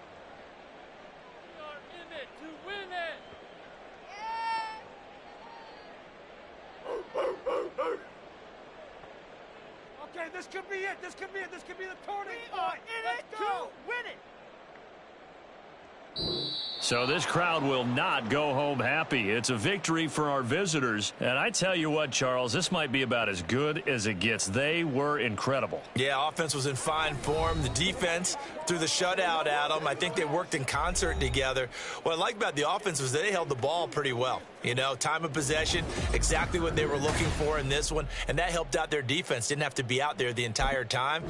We are in it to win it. Okay, this could be it. This could be it. This could be the turning point. In it to win it. So this crowd will not go home happy. It's a victory for our visitors. And I tell you what, Charles, this might be about as good as it gets. They were incredible. Yeah, offense was in fine form. The defense threw the shutout at them. I think they worked in concert together. What I like about the offense was they held the ball pretty well. You know, time of possession, exactly what they were looking for in this one. And that helped out their defense. Didn't have to be out there the entire time.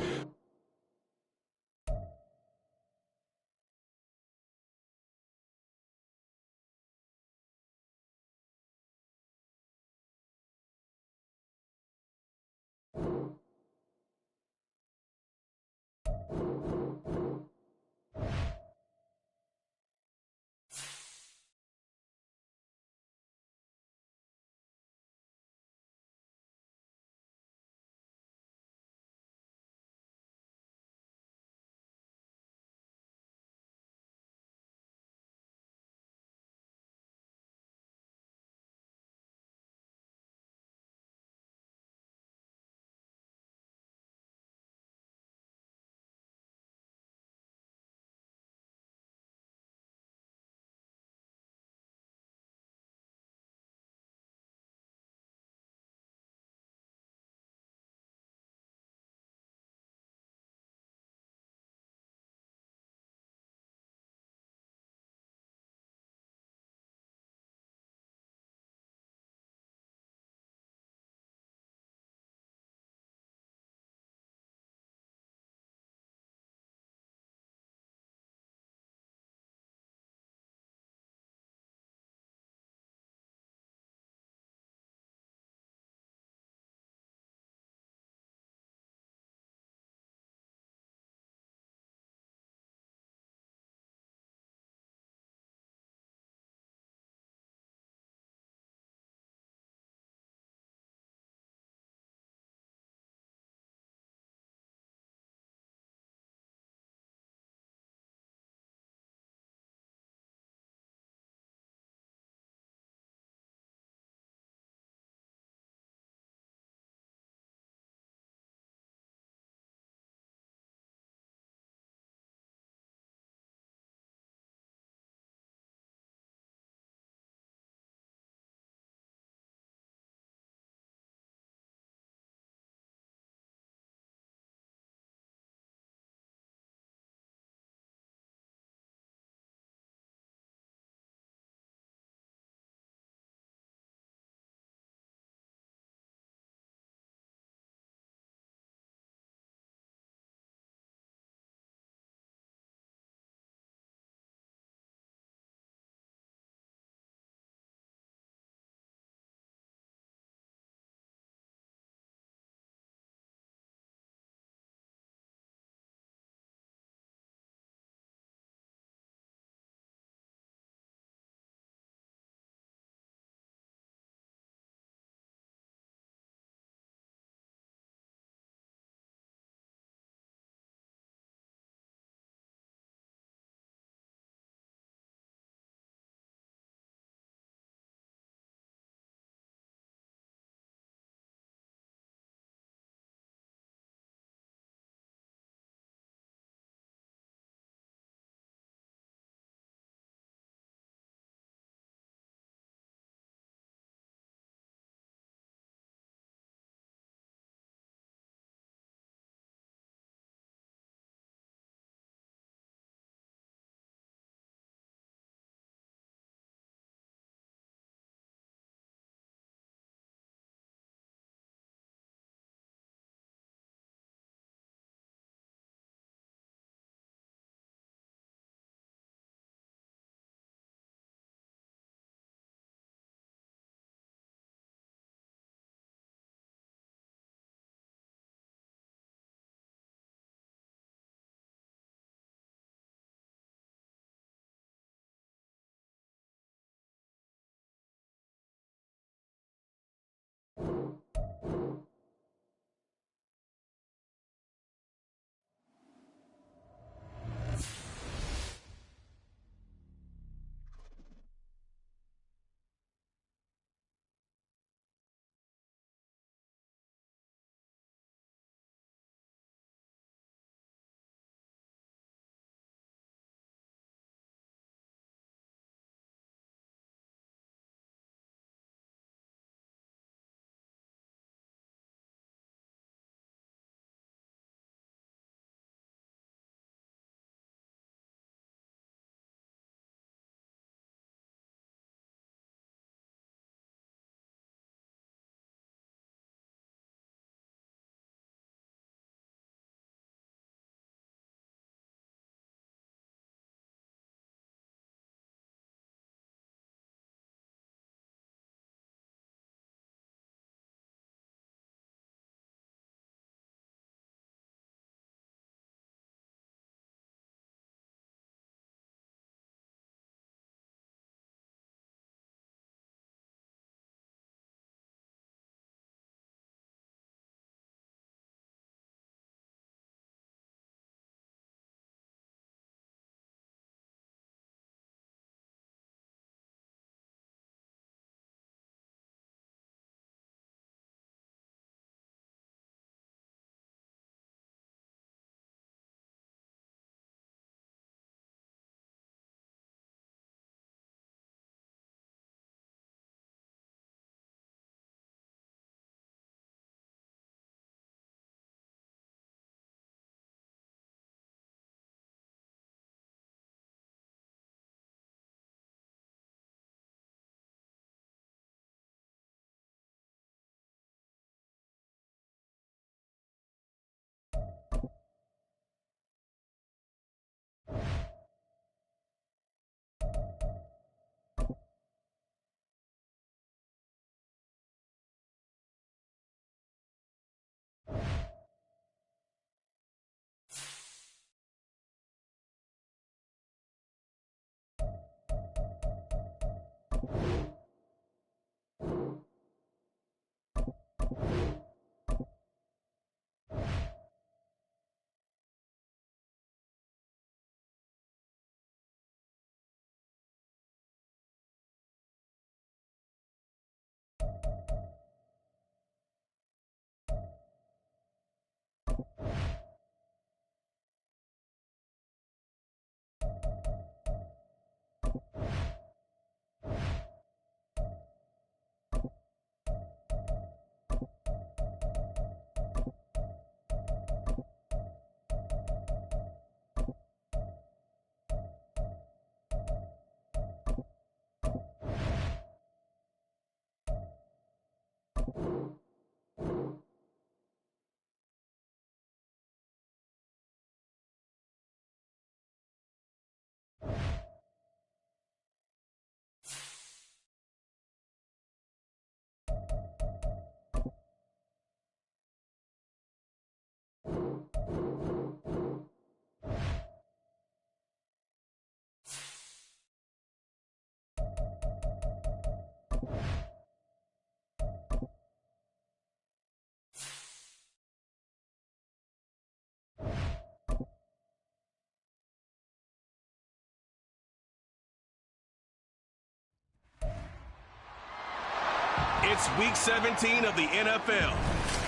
It's Week 17 of the NFL,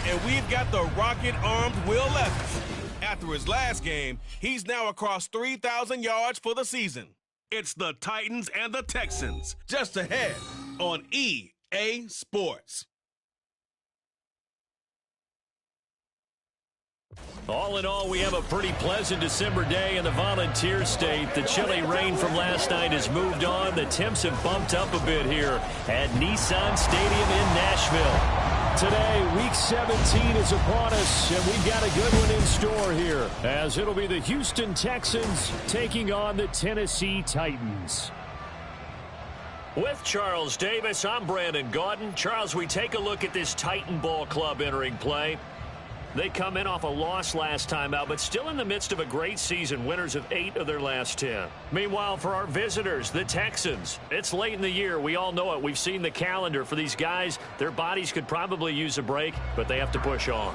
and we've got the rocket-armed Will Levis. After his last game, he's now across 3,000 yards for the season. It's the Titans and the Texans, just ahead on EA Sports. All in all, we have a pretty pleasant December day in the Volunteer State. The chilly rain from last night has moved on. The temps have bumped up a bit here at Nissan Stadium in Nashville. Today, Week 17 is upon us, and we've got a good one in store here, as it'll be the Houston Texans taking on the Tennessee Titans. With Charles Davis, I'm Brandon Gaudin. Charles, we take a look at this Titan Ball Club entering play. They come in off a loss last time out, but still in the midst of a great season, winners of 8 of their last 10. Meanwhile, for our visitors, the Texans, it's late in the year. We all know it. We've seen the calendar for these guys. Their bodies could probably use a break, but they have to push on.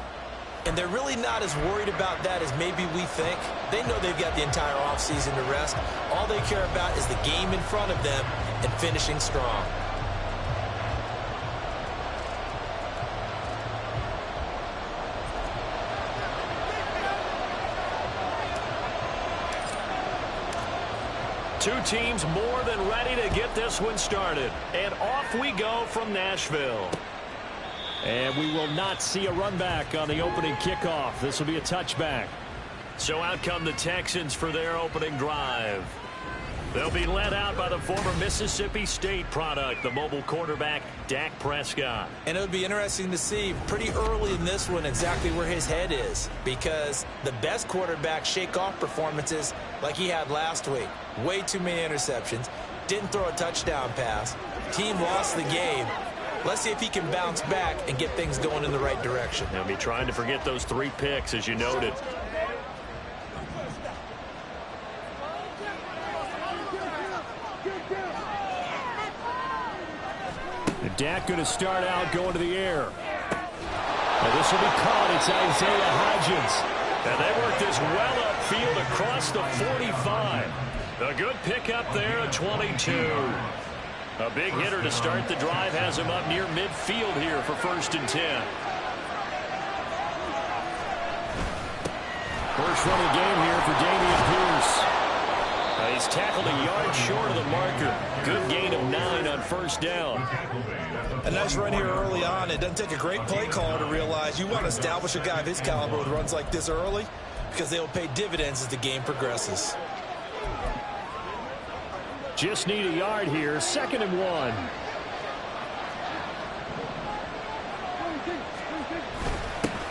And they're really not as worried about that as maybe we think. They know they've got the entire offseason to rest. All they care about is the game in front of them and finishing strong. Two teams more than ready to get this one started. And off we go from Nashville. And we will not see a run back on the opening kickoff. This will be a touchback. So out come the Texans for their opening drive. They'll be led out by the former Mississippi State product, the mobile quarterback, Dak Prescott. And it would be interesting to see pretty early in this one exactly where his head is, because the best quarterbacks shake off performances like he had last week. Way too many interceptions. Didn't throw a touchdown pass. Team lost the game. Let's see if he can bounce back and get things going in the right direction. They'll be trying to forget those 3 picks, as you noted. And Dak going to start out going to the air. And this will be caught. It's Isaiah Hodgins. And they work this well upfield across the 45. A good pickup there at 22. A big hitter to start the drive has him up near midfield here for 1st and 10. First running game here for Dameon Pierce. He's tackled a yard short of the marker. Good gain of 9 on 1st down. A nice run here early on. It doesn't take a great play caller to realize you want to establish a guy of his caliber with runs like this early, because they will pay dividends as the game progresses. Just need a yard here. 2nd and 1.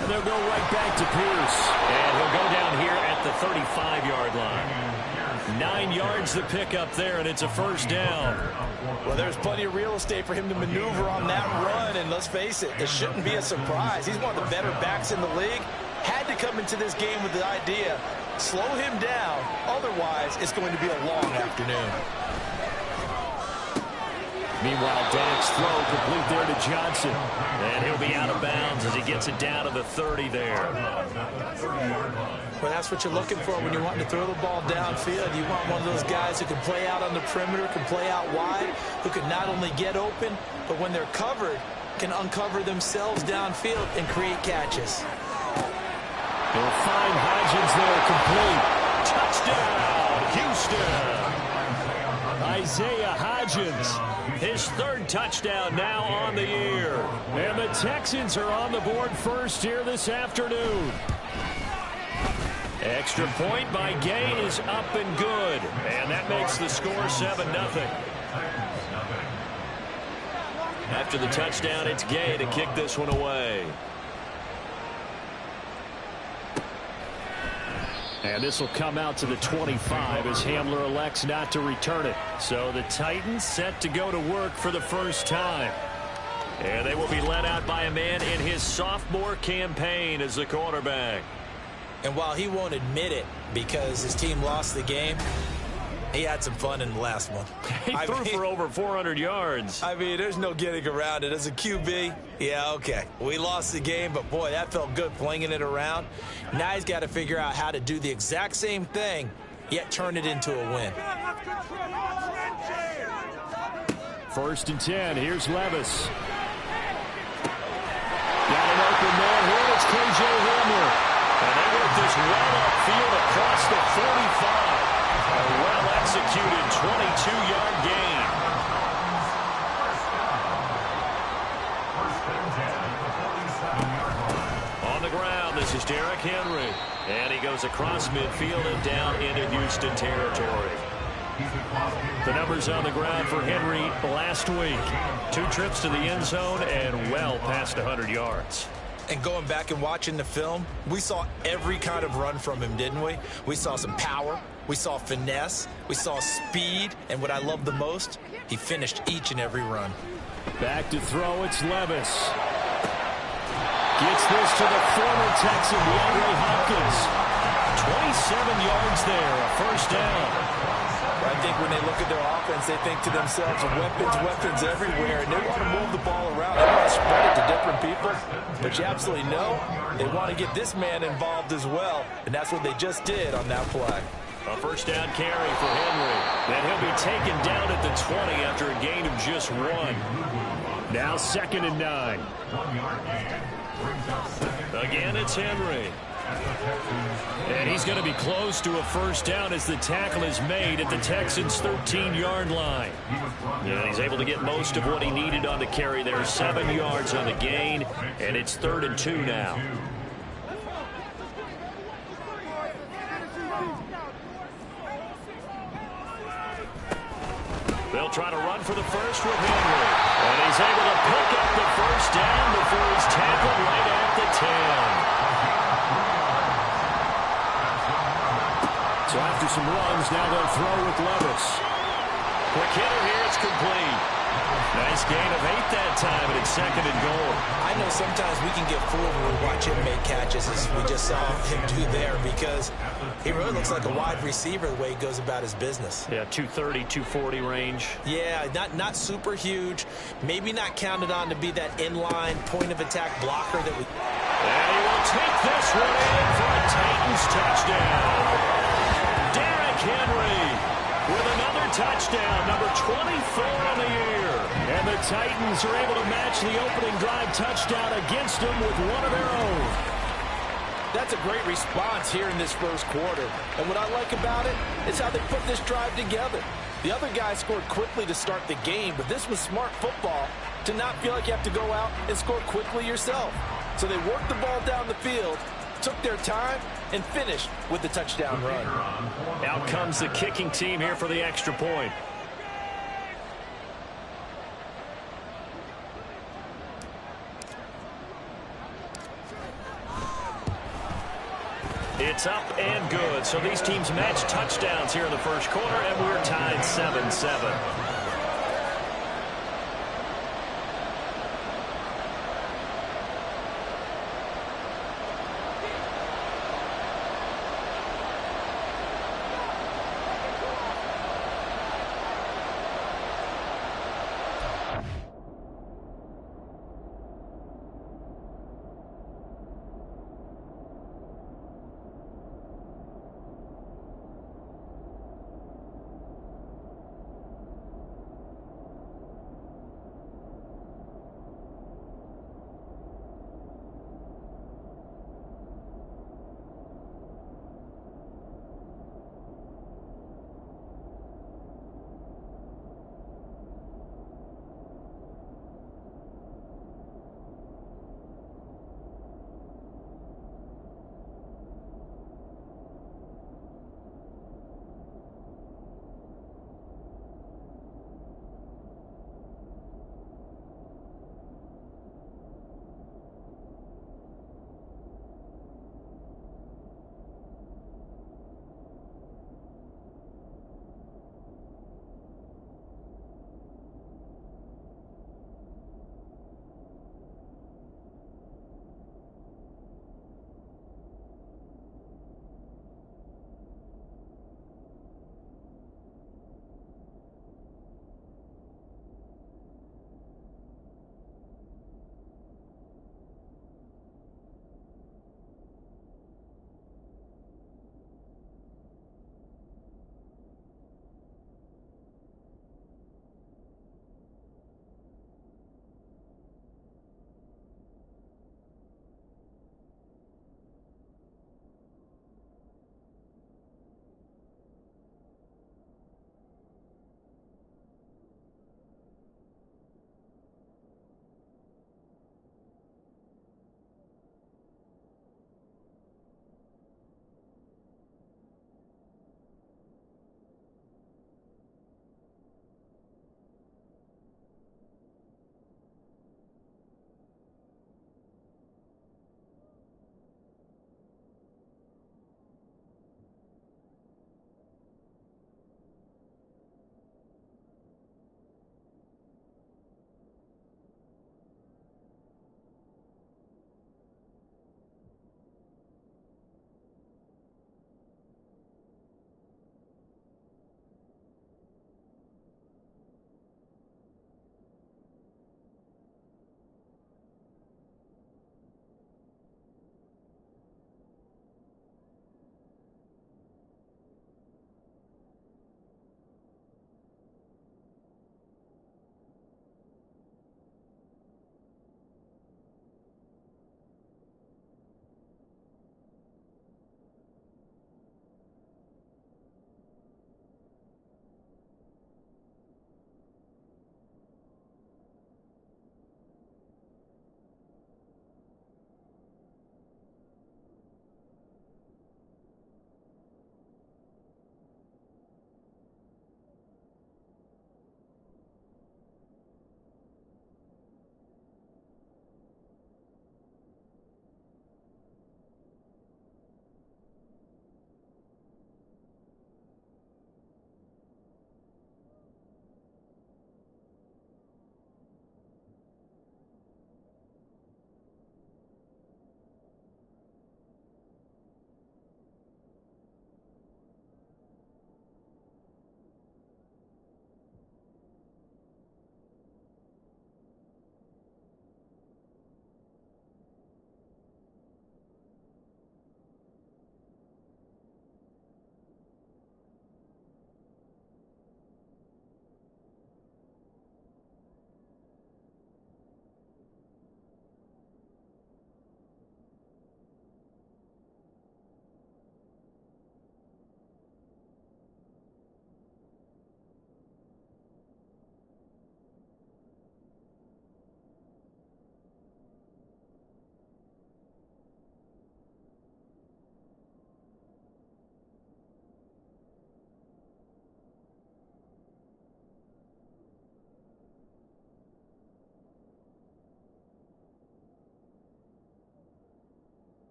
And they'll go right back to Pierce. And he'll go down here at the 35-yard line. 9 yards to pick up there, and it's a 1st down. Well, there's plenty of real estate for him to maneuver on that run, and let's face it, it shouldn't be a surprise. He's one of the better backs in the league. Had to come into this game with the idea, slow him down, otherwise it's going to be a long afternoon. Meanwhile, Dak's throw complete there to Johnson. And he'll be out of bounds as he gets it down to the 30 there. Well, that's what you're looking for when you're wanting to throw the ball downfield. You want one of those guys who can play out on the perimeter, can play out wide, who can not only get open, but when they're covered, can uncover themselves downfield and create catches. They'll find Hodgins there complete. Touchdown, Houston. Isaiah Hodgins. His 3rd touchdown now on the year. And the Texans are on the board first here this afternoon. Extra point by Gay is up and good. And that makes the score 7-0. After the touchdown, it's Gay to kick this one away. And this will come out to the 25 as Hamler elects not to return it. So the Titans set to go to work for the first time. And they will be led out by a man in his sophomore campaign as the quarterback. And while he won't admit it because his team lost the game, He had some fun in the last one. He threw for over 400 yards. I mean, there's no getting around it. As a QB, yeah, okay. We lost the game, but, boy, that felt good flinging it around. Now he's got to figure out how to do the exact same thing, yet turn it into a win. 1st and 10. Here's Levis. Got an open man here. It's K.J. Hamler. And they work this well upfield across the 45. A well-executed 22-yard gain. On the ground, this is Derrick Henry. And he goes across midfield and down into Houston territory. The numbers on the ground for Henry last week. 2 trips to the end zone and well past 100 yards. And going back and watching the film, we saw every kind of run from him, didn't we? We saw some power, we saw finesse, we saw speed, and what I love the most, he finished each and every run. Back to throw, it's Levis. Gets this to the former Texan, DeAndre Hopkins. 27 yards there, a 1st down. I think when they look at their offense, they think to themselves, weapons everywhere, and they want to move the ball around. They want to spread it to different people, but you absolutely know they want to get this man involved as well, and that's what they just did on that play. A 1st down carry for Henry. Then he'll be taken down at the 20 after a gain of just 1. Now 2nd and 9. Again, it's Henry. And he's going to be close to a 1st down as the tackle is made at the Texans' 13-yard line. Yeah, he's able to get most of what he needed on the carry there. 7 yards on the gain, and it's 3rd and 2 now. They'll try to run for the first with Henry. And he's able to pick up the 1st down before he's tackled right at the 10. So after some runs, now they'll throw with Levis. Quick hitter here, it's complete. Nice gain of 8 that time, and it's 2nd and goal. I know sometimes we can get fooled when we watch him make catches, as we just saw him do there, because he really looks like a wide receiver the way he goes about his business. Yeah, 230, 240 range. Yeah, not super huge. Maybe not counted on to be that inline point-of-attack blocker that we... And he will take this one in for a Titans touchdown. Derrick Henry with another touchdown, number 24 on the year. And the Titans are able to match the opening drive touchdown against them with one of their own. That's a great response here in this 1st quarter. And what I like about it is how they put this drive together. The other guy scored quickly to start the game, but this was smart football to not feel like you have to go out and score quickly yourself. So they worked the ball down the field, took their time, and finished with the touchdown run. Out comes the kicking team here for the extra point. It's up and good. So these teams match touchdowns here in the 1st quarter, and we're tied 7-7.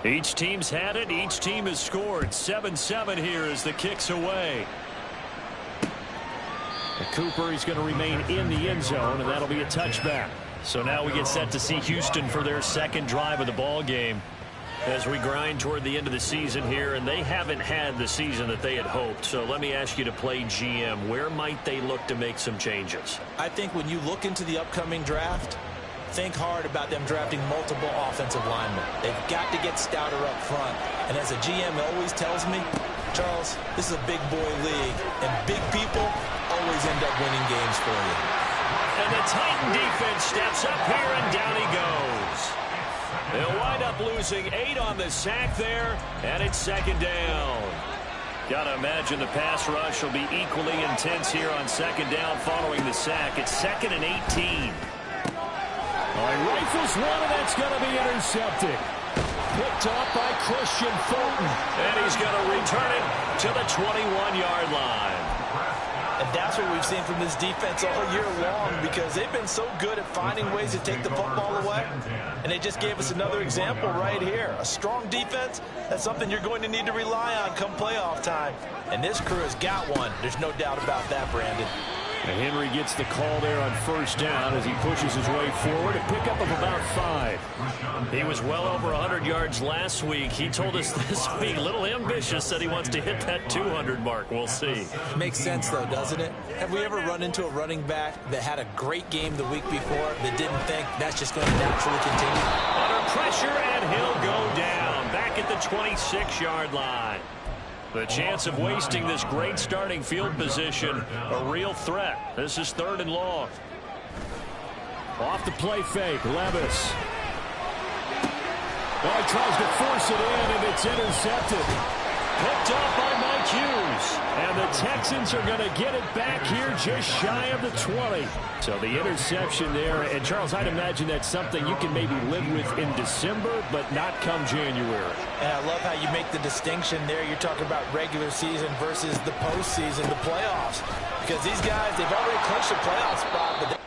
Each team's had it. Each team has scored. 7-7 here as the kick's away. And Cooper, he's going to remain in the end zone, and that'll be a touchback. So now we get set to see Houston for their second drive of the ball game as we grind toward the end of the season here, and they haven't had the season that they had hoped. So let me ask you to play GM. Where might they look to make some changes? I think when you look into the upcoming draft, think hard about them drafting multiple offensive linemen. They've got to get stouter up front. And as a GM always tells me, Charles, this is a big boy league, and big people always end up winning games for you. And the Titan defense steps up here, and down he goes. They'll wind up losing 8 on the sack there, and it's second down. Got to imagine the pass rush will be equally intense here on second down following the sack. It's 2nd and 18. He rifles one, and that's going to be intercepted. Picked up by Christian Fulton. And he's going to return it to the 21-yard line. And that's what we've seen from this defense all year long, because they've been so good at finding ways to take the football away. And they just gave us another example right here. A strong defense, that's something you're going to need to rely on come playoff time. And this crew has got one. There's no doubt about that, Brandon. And Henry gets the call there on first down as he pushes his way forward. A pickup of about 5. He was well over 100 yards last week. He told us this week, a little ambitious, said he wants to hit that 200 mark. We'll see. Makes sense, though, doesn't it? Have we ever run into a running back that had a great game the week before that didn't think that's just going to naturally continue? Under pressure, and he'll go down. Back at the 26-yard line. The chance of wasting this great starting field position, a real threat. This is 3rd and long. Off the play fake, Levis. He tries to force it in, and it's intercepted. Picked off by Mike Hughes. And the Texans are going to get it back here just shy of the 20. So the interception there. And, Charles, I'd imagine that's something you can maybe live with in December, but not come January. And I love how you make the distinction there. You're talking about regular season versus the postseason, the playoffs. Because these guys, they've already clinched a playoff spot, but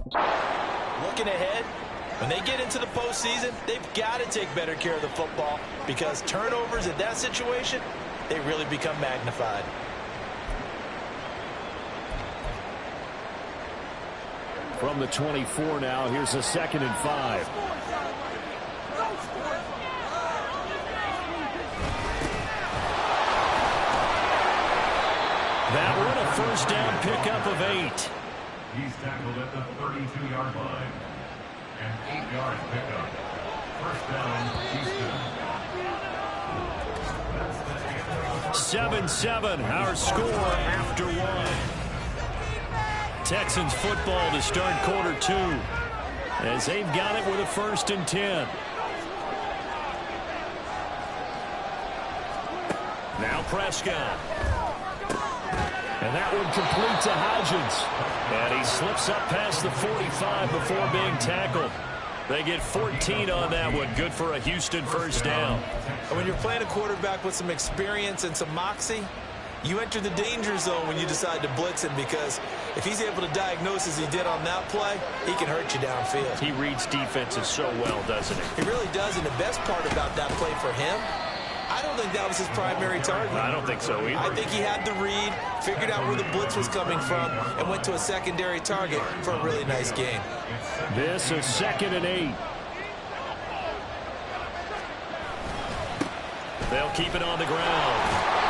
Looking ahead, when they get into the postseason, they've got to take better care of the football because turnovers in that situation, they really become magnified. From the 24 now, here's a 2nd and 5. That one a first down pickup of 8. He's tackled at the 32-yard line. And 8 yards pickup. First down, Houston. 7-7, our score after 1. Texans football to start quarter 2 as they've got it with a 1st and 10. Now Prescott. And that one complete to Hodgins. And he slips up past the 45 before being tackled. They get 14 on that one. Good for a Houston first down. And when you're playing a quarterback with some experience and some moxie, you enter the danger zone when you decide to blitz him because if he's able to diagnose as he did on that play, he can hurt you downfield. He reads defenses so well, doesn't he? He really does, and the best part about that play for him, I don't think that was his primary target. I don't think so either. I think he had the read, figured out where the blitz was coming from, and went to a secondary target for a really nice game. This is 2nd and 8. They'll keep it on the ground.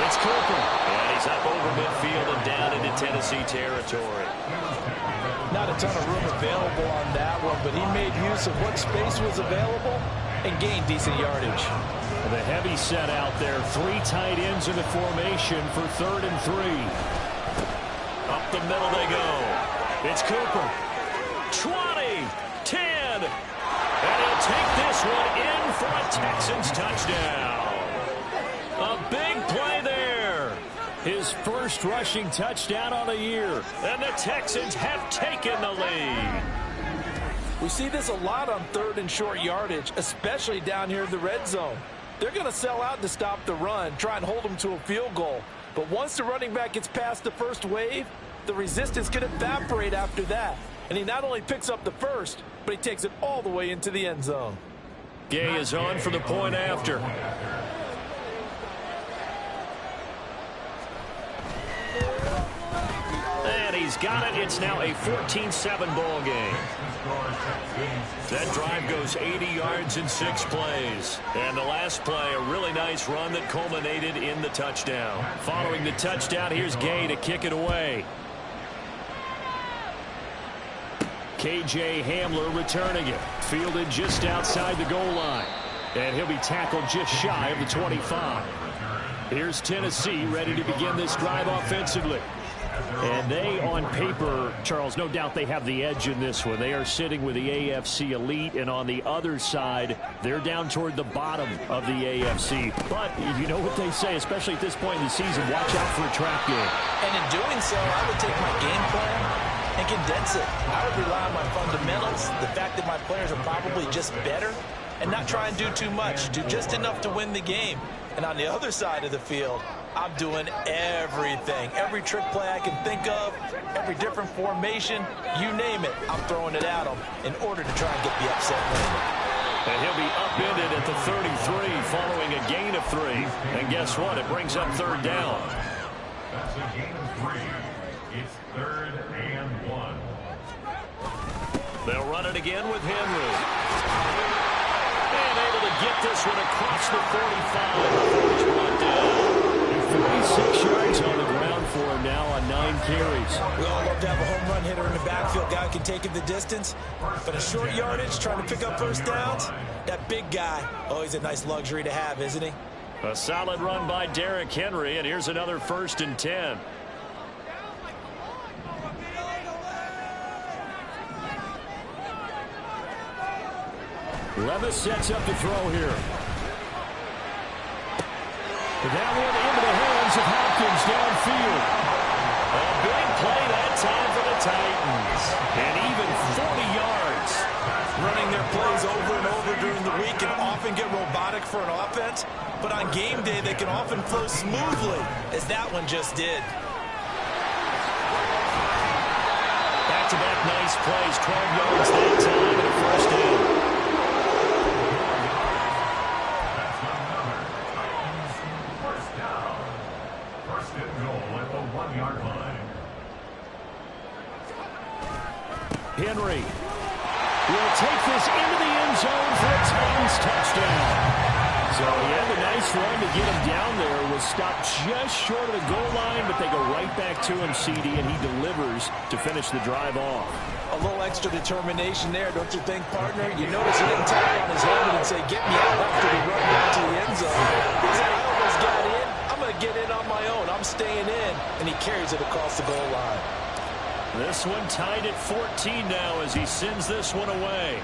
It's Cooper. And he's up over midfield and down into Tennessee territory. Not a ton of room available on that one, but he made use of what space was available and gained decent yardage. The heavy set out there. 3 tight ends in the formation for 3rd and 3. Up the middle they go. It's Cooper. 20, 10. And he'll take this one in for a Texans touchdown. A big play there. His first rushing touchdown on the year. And the Texans have taken the lead. We see this a lot on 3rd and short yardage, especially down here in the red zone. They're going to sell out to stop the run, try and hold them to a field goal. But once the running back gets past the first wave, the resistance can evaporate after that. And he not only picks up the first, but he takes it all the way into the end zone. Gay is on for the point after. And he's got it. It's now a 14-7 ball game. That drive goes 80 yards in 6 plays. And the last play, a really nice run that culminated in the touchdown. Following the touchdown, here's Gay to kick it away. K.J. Hamler returning it. Fielded just outside the goal line. And he'll be tackled just shy of the 25. Here's Tennessee ready to begin this drive offensively. And they, on paper, Charles, no doubt they have the edge in this one. They are sitting with the AFC elite, and on the other side, they're down toward the bottom of the AFC. But you know what they say, especially at this point in the season, watch out for a trap game. And in doing so, I would take my game plan and condense it. I would rely on my fundamentals, the fact that my players are probably just better, and not try and do too much, do just enough to win the game. And on the other side of the field, I'm doing everything. Every trick play I can think of, every different formation, you name it, I'm throwing it at them in order to try and get the upset win. And he'll be upended at the 33 following a gain of 3. And guess what? It brings up 3rd down. That's a gain of 3. It's 3rd and 1. They'll run it again with Henry. And able to get this one across the 45. It's brought down. 46 yards on the ground for him now on 9 carries. We all love to have a home run hitter in the backfield. Guy who can take it the distance. But a short yardage, trying to pick up first downs, that big guy, oh, he's a nice luxury to have, isn't he? A solid run by Derrick Henry, and here's another 1st and 10. Levis sets up to throw here. That one into the hands of Hopkins downfield. A big play that time for the Titans. And even 40 yards. Running their plays over and over during the week can often get robotic for an offense, but on game day they can often flow smoothly, as that one just did. Back-to-back nice Nice plays, 12 yards that time and a first down. First down. First and goal at the 1-yard line. Henry will take this into the end zone for a Titans touchdown. So he had a nice run to get him down there. Was stopped just short of the goal line, but they go right back to him, CD, and he delivers to finish the drive off. A little extra determination there, don't you think, partner? You notice he didn't tap on his helmet and say, get me out after the run down to the end zone. He said, I almost got in. I'm going to get in on my own. I'm staying in. And he carries it across the goal line. This one tied at 14 now as he sends this one away.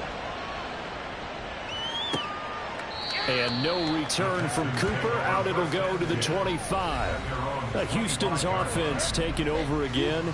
And no return from Cooper. Out it'll go to the 25. Houston's offense taking over again.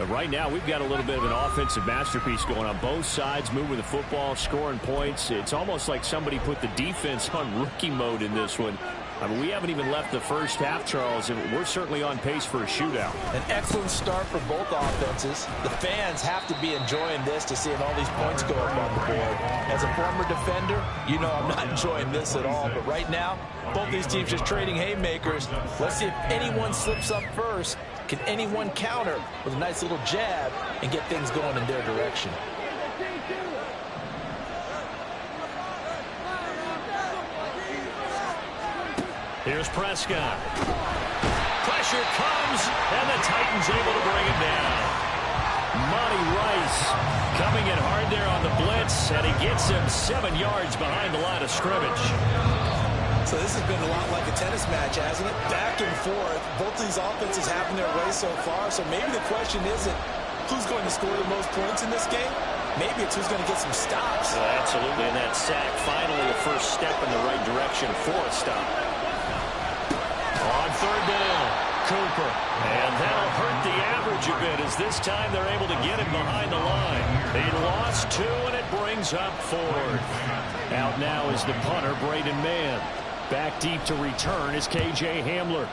Right now, we've got a little bit of an offensive masterpiece going on both sides, moving the football, scoring points. It's almost like somebody put the defense on rookie mode in this one. I mean, we haven't even left the first half, Charles, and we're certainly on pace for a shootout. An excellent start for both offenses. The fans have to be enjoying this to seeing all these points go up on the board. As a former defender, you know I'm not enjoying this at all. But right now, both these teams just trading haymakers. Let's see if anyone slips up first. Can anyone counter with a nice little jab and get things going in their direction? Here's Prescott. Pressure comes, and the Titans able to bring it down. Monty Rice coming in hard there on the blitz, and he gets him 7 yards behind the line of scrimmage. So this has been a lot like a tennis match, hasn't it? Back and forth. Both these offenses having their way so far. So maybe the question isn't who's going to score the most points in this game. Maybe it's who's going to get some stops. Absolutely, and that sack finally the first step in the right direction for a stop. On third down, Cooper. And that'll hurt the average a bit as this time they're able to get him behind the line. They lost 2, and it brings up 4th. Out now is the punter, Braden Mann. Back deep to return is K.J. Hamler.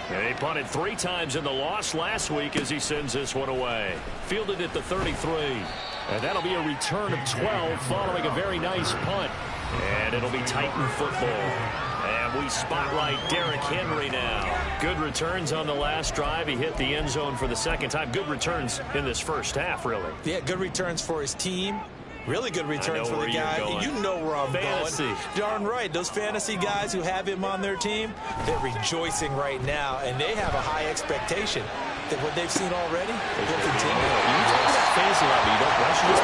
And he punted 3 times in the loss last week as he sends this one away. Fielded at the 33. And that'll be a return of 12 following a very nice punt. And it'll be Titan football. And we spotlight Derrick Henry now. Good returns on the last drive. He hit the end zone for the second time. Good returns in this first half, really. Yeah, good returns for his team. Really good returns for the guy. You know where I'm going. Darn right. Those fantasy guys who have him on their team, they're rejoicing right now, and they have a high expectation that what they've seen already will continue. You talk about fantasy level. You don't rush this.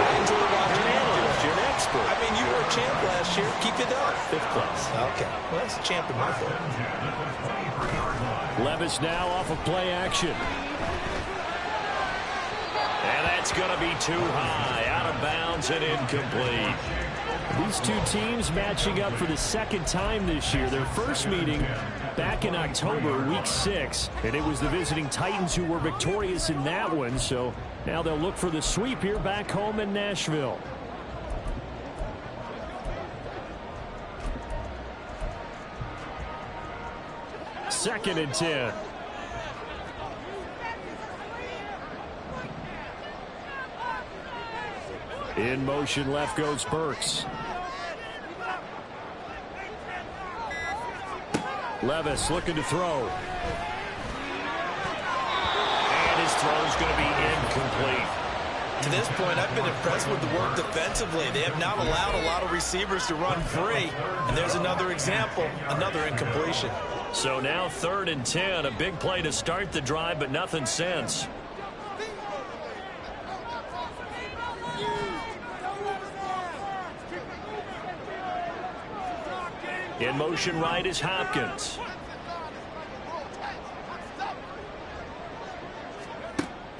I enjoy watching him do it. You're an expert. I mean, you were a champ last year. Keep it up. 5th place. Okay. Well, that's a champ in my book. Levis now off of play action. And that's going to be too high, out of bounds and incomplete. These two teams matching up for the second time this year. Their first meeting back in October, week 6. And it was the visiting Titans who were victorious in that one. So now they'll look for the sweep here back home in Nashville. Second and 10. In motion, left goes Burks. Levis looking to throw. And his throw's going to be incomplete. To this point, I've been impressed with the work defensively. They have not allowed a lot of receivers to run free. And there's another example, another incompletion. So now 3rd and 10, a big play to start the drive, but nothing since. In motion right is Hopkins.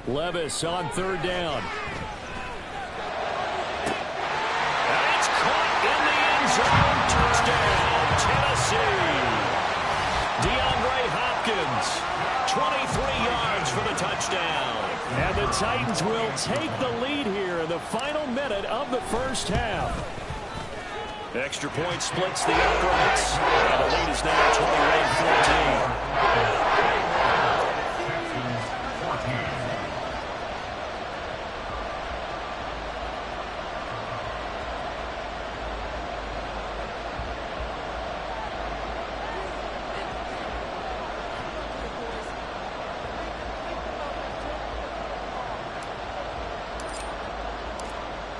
Levis on 3rd down. And it's caught in the end zone. Touchdown, Tennessee. DeAndre Hopkins, 23 yards for the touchdown. And the Titans will take the lead here in the final minute of the first half. Extra point splits the uprights. And the lead is now 21-14.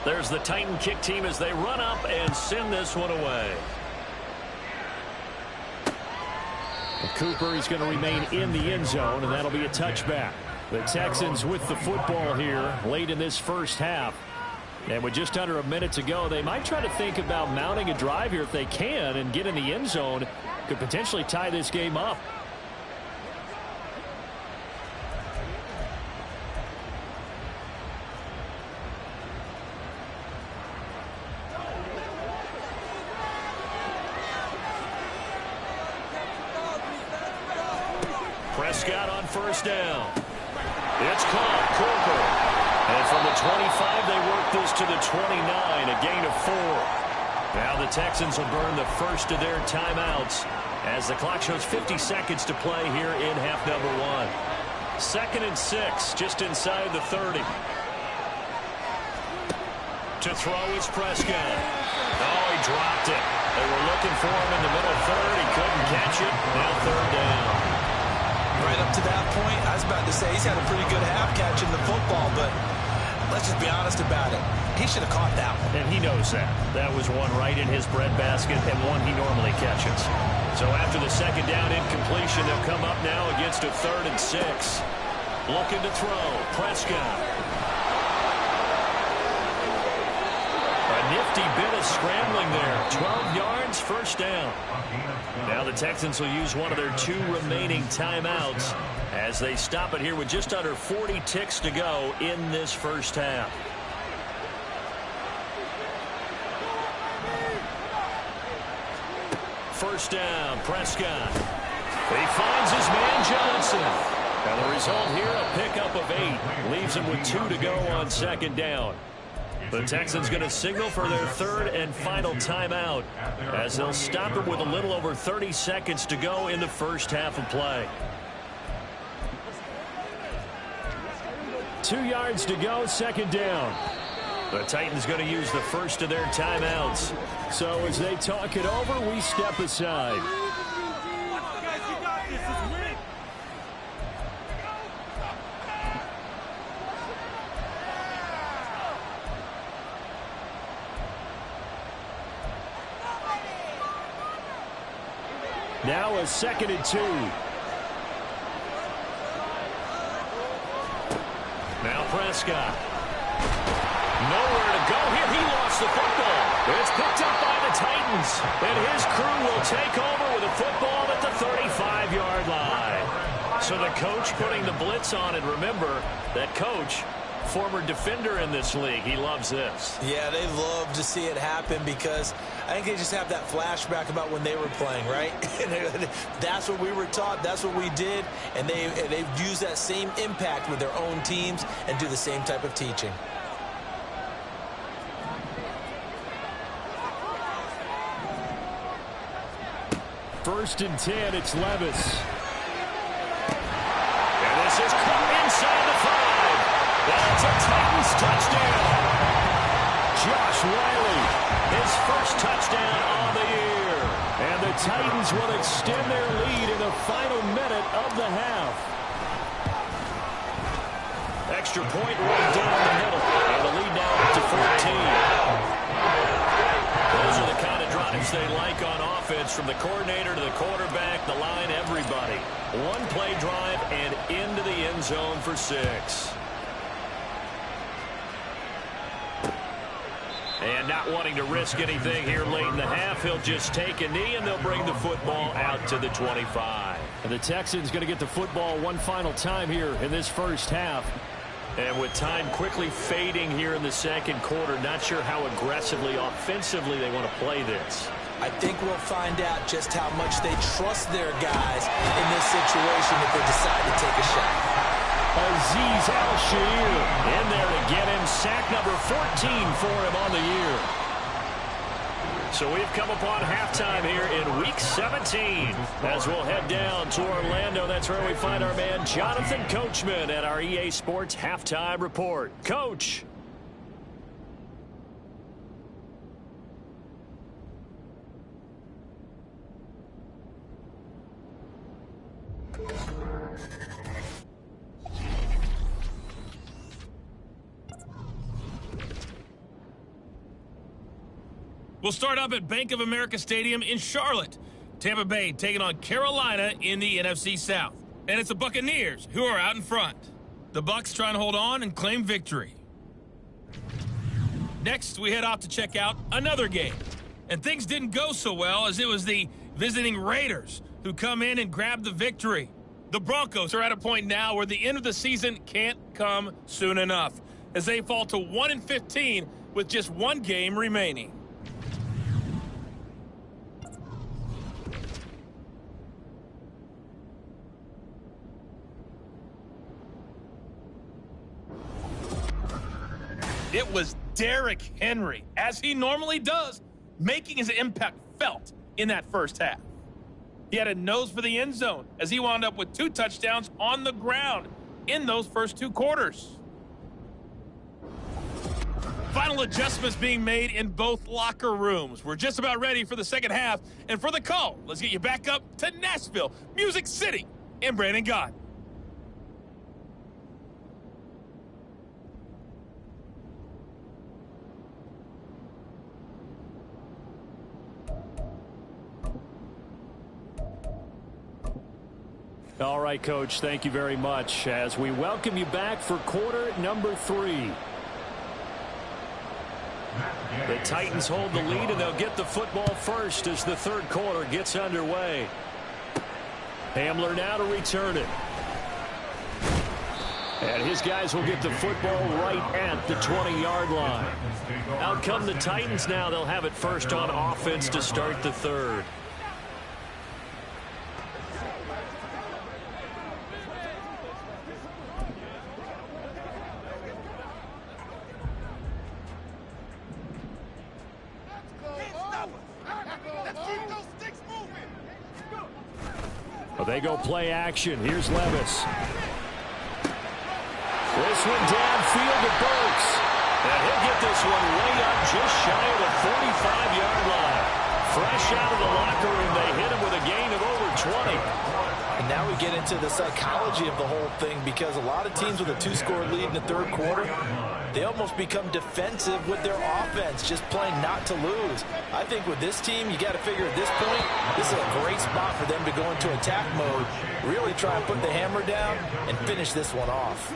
There's the Titan kick team as they run up and send this one away. Cooper is going to remain in the end zone, and that'll be a touchback. The Texans with the football here late in this first half. And with just under a minute to go, they might try to think about mounting a drive here if they can and get in the end zone. Could potentially tie this game up. Prescott on first down. It's caught. Cooper. And from the 25, they work this to the 29, a gain of 4. Now the Texans will burn the first of their timeouts as the clock shows 50 seconds to play here in half number 1. 2nd and 6, just inside the 30. To throw is Prescott. Oh, he dropped it. They were looking for him in the middle third. He couldn't catch it. Now 3rd down. Right up to that point, I was about to say he's had a pretty good half catching the football, but let's just be honest about it. He should have caught that one. And he knows that. That was one right in his breadbasket and one he normally catches. So after the 2nd down incompletion, they'll come up now against a 3rd and 6. Looking to throw. Prescott. A nifty bit of scrambling there. 12 yards, 1st down. Now the Texans will use one of their 2 remaining timeouts as they stop it here with just under 40 ticks to go in this first half. First down, Prescott. He finds his man Johnson. And the result here, a pickup of 8. Leaves him with 2 to go on 2nd down. The Texans going to signal for their 3rd and final timeout as they'll stop it with a little over 30 seconds to go in the first half of play. 2 yards to go, 2nd down. The Titans going to use the first of their timeouts. So as they talk it over, we step aside. Now a 2nd and 2. Now Prescott. Nowhere to go here. He lost the football. It's picked up by the Titans. And his crew will take over with a football at the 35-yard line. So the coach putting the blitz on. And remember, that coach, former defender in this league. He loves this. Yeah, they love to see it happen because I think they just have that flashback about when they were playing, right? That's what we were taught. That's what we did. And they've used that same impact with their own teams and do the same type of teaching. First and 10, it's Levis. And this is caught inside the 5. That's a Titans touchdown. Josh Wiley, his first touchdown on the year. And the Titans will extend their lead in the final minute of the half. Extra point right down the middle. And the lead now up to 14. Those are the kind of drives they like on offense, from the coordinator to the quarterback, the line, everybody. One play drive and into the end zone for 6. And not wanting to risk anything here late in the half, he'll just take a knee and they'll bring the football out to the 25. And the Texans going to get the football one final time here in this first half. And with time quickly fading here in the second quarter, not sure how aggressively, offensively they want to play this. I think we'll find out just how much they trust their guys in this situation if they decide to take a shot. Azeez Al-Shaair in there to get him. Sack number 14 for him on the year. So we've come upon halftime here in Week 17. As we'll head down to Orlando, that's where we find our man Jonathan Coachman at our EA Sports Halftime Report. Coach. We'll start up at Bank of America Stadium in Charlotte. Tampa Bay taking on Carolina in the NFC South. And it's the Buccaneers who are out in front. The Bucs trying to hold on and claim victory. Next, we head off to check out another game. And things didn't go so well, as it was the visiting Raiders who come in and grab the victory. The Broncos are at a point now where the end of the season can't come soon enough, as they fall to 1-15 with just one game remaining. It was Derrick Henry, as he normally does, making his impact felt in that first half. He had a nose for the end zone as he wound up with 2 touchdowns on the ground in those first 2 quarters. Final adjustments being made in both locker rooms. We're just about ready for the second half. And for the call, let's get you back up to Nashville, Music City, and Brandon Gott. All right, Coach, thank you very much as we welcome you back for quarter number 3. The Titans hold the lead, and they'll get the football first as the third quarter gets underway. Hamler now to return it. And his guys will get the football right at the 20-yard line. Out come the Titans now. They'll have it first on offense to start the third. Well, they go play action. Here's Levis. This one downfield to Burks. And he'll get this one way up just shy of the 45-yard line. Fresh out of the locker room, they hit him with a gain of over 20. And now we get into the psychology of the whole thing, because a lot of teams with a 2-score lead in the third quarter, they almost become defensive with their offense, just playing not to lose. I think with this team, you got to figure at this point, this is a great spot for them to go into attack mode, really try and put the hammer down and finish this one off.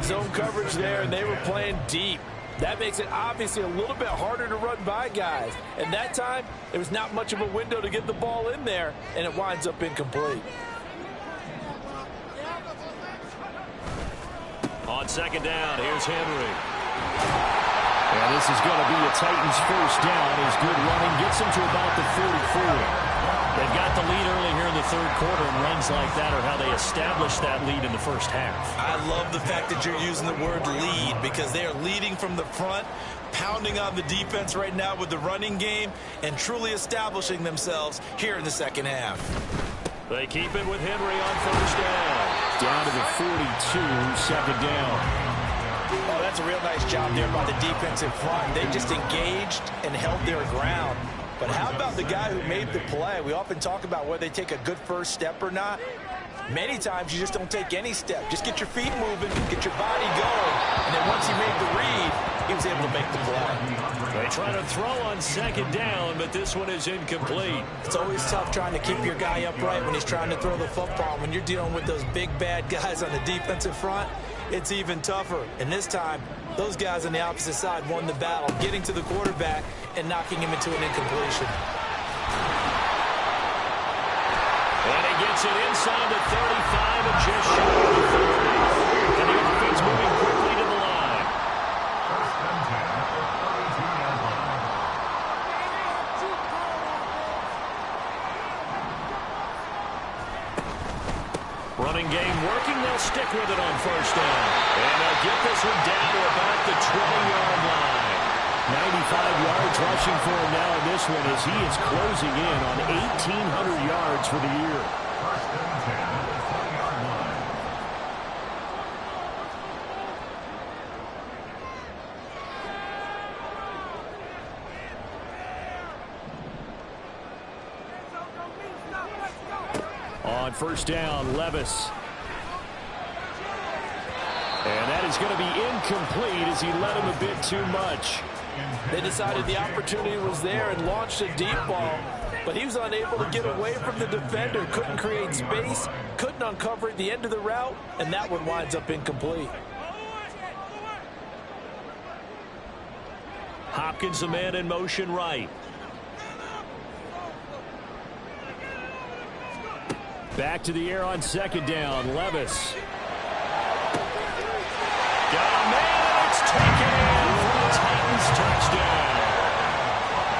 Zone coverage there, and they were playing deep. That makes it obviously a little bit harder to run by guys. And that time, there was not much of a window to get the ball in there, and it winds up incomplete. On second down, here's Henry. And this is going to be a Titans first down. His good running gets him to about the 44. They've got the lead early here in the third quarter, and runs like that are how they established that lead in the first half. I love the fact that you're using the word lead, because they are leading from the front, pounding on the defense right now with the running game, and truly establishing themselves here in the second half. They keep it with Henry on first down. Down to the 42, second down. Oh, that's a real nice job there by the defensive front. They just engaged and held their ground. But how about the guy who made the play? We often talk about whether they take a good first step or not. Many times you just don't take any step. Just get your feet moving, get your body going, and then once he made the read, he was able to make the play. They try to throw on second down, but this one is incomplete. It's always tough trying to keep your guy upright when he's trying to throw the football. When you're dealing with those big, bad guys on the defensive front, it's even tougher. And this time, those guys on the opposite side won the battle, getting to the quarterback and knocking him into an incompletion. And he gets it inside the 35 and just shy of the 40. And the offense moving quickly to the line. First and 10 at the 32-yard line. Running game working. They'll stick with it on first down. And they'll get this one down to about the 20-yard line. 95 yards rushing for him now in this one, as he is closing in on 1,800 yards for the year. First and 10 at the 20-yard line. On first down, Levis. And that is going to be incomplete as he led him a bit too much. They decided the opportunity was there and launched a deep ball, but he was unable to get away from the defender, couldn't create space, couldn't uncover at the end of the route, and that one winds up incomplete. Hopkins, the man in motion right. Back to the air on second down. Levis. Got a man, it's taken in for the Titans touchdown.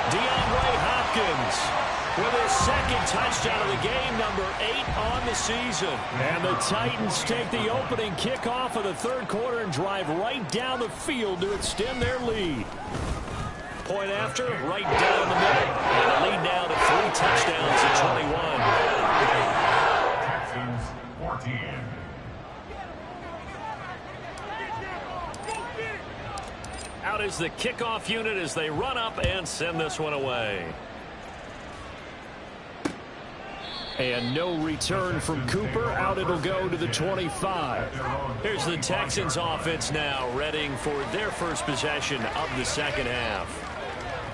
DeAndre Hopkins with his second touchdown of the game, number 8 on the season. And the Titans take the opening kickoff of the third quarter and drive right down the field to extend their lead. Point after, right down the middle. And the lead now to 3 touchdowns at 21. Texans 14. Out is the kickoff unit as they run up and send this one away. And no return from Cooper. Out it'll go to the 25. Here's the Texans offense now, readying for their first possession of the second half.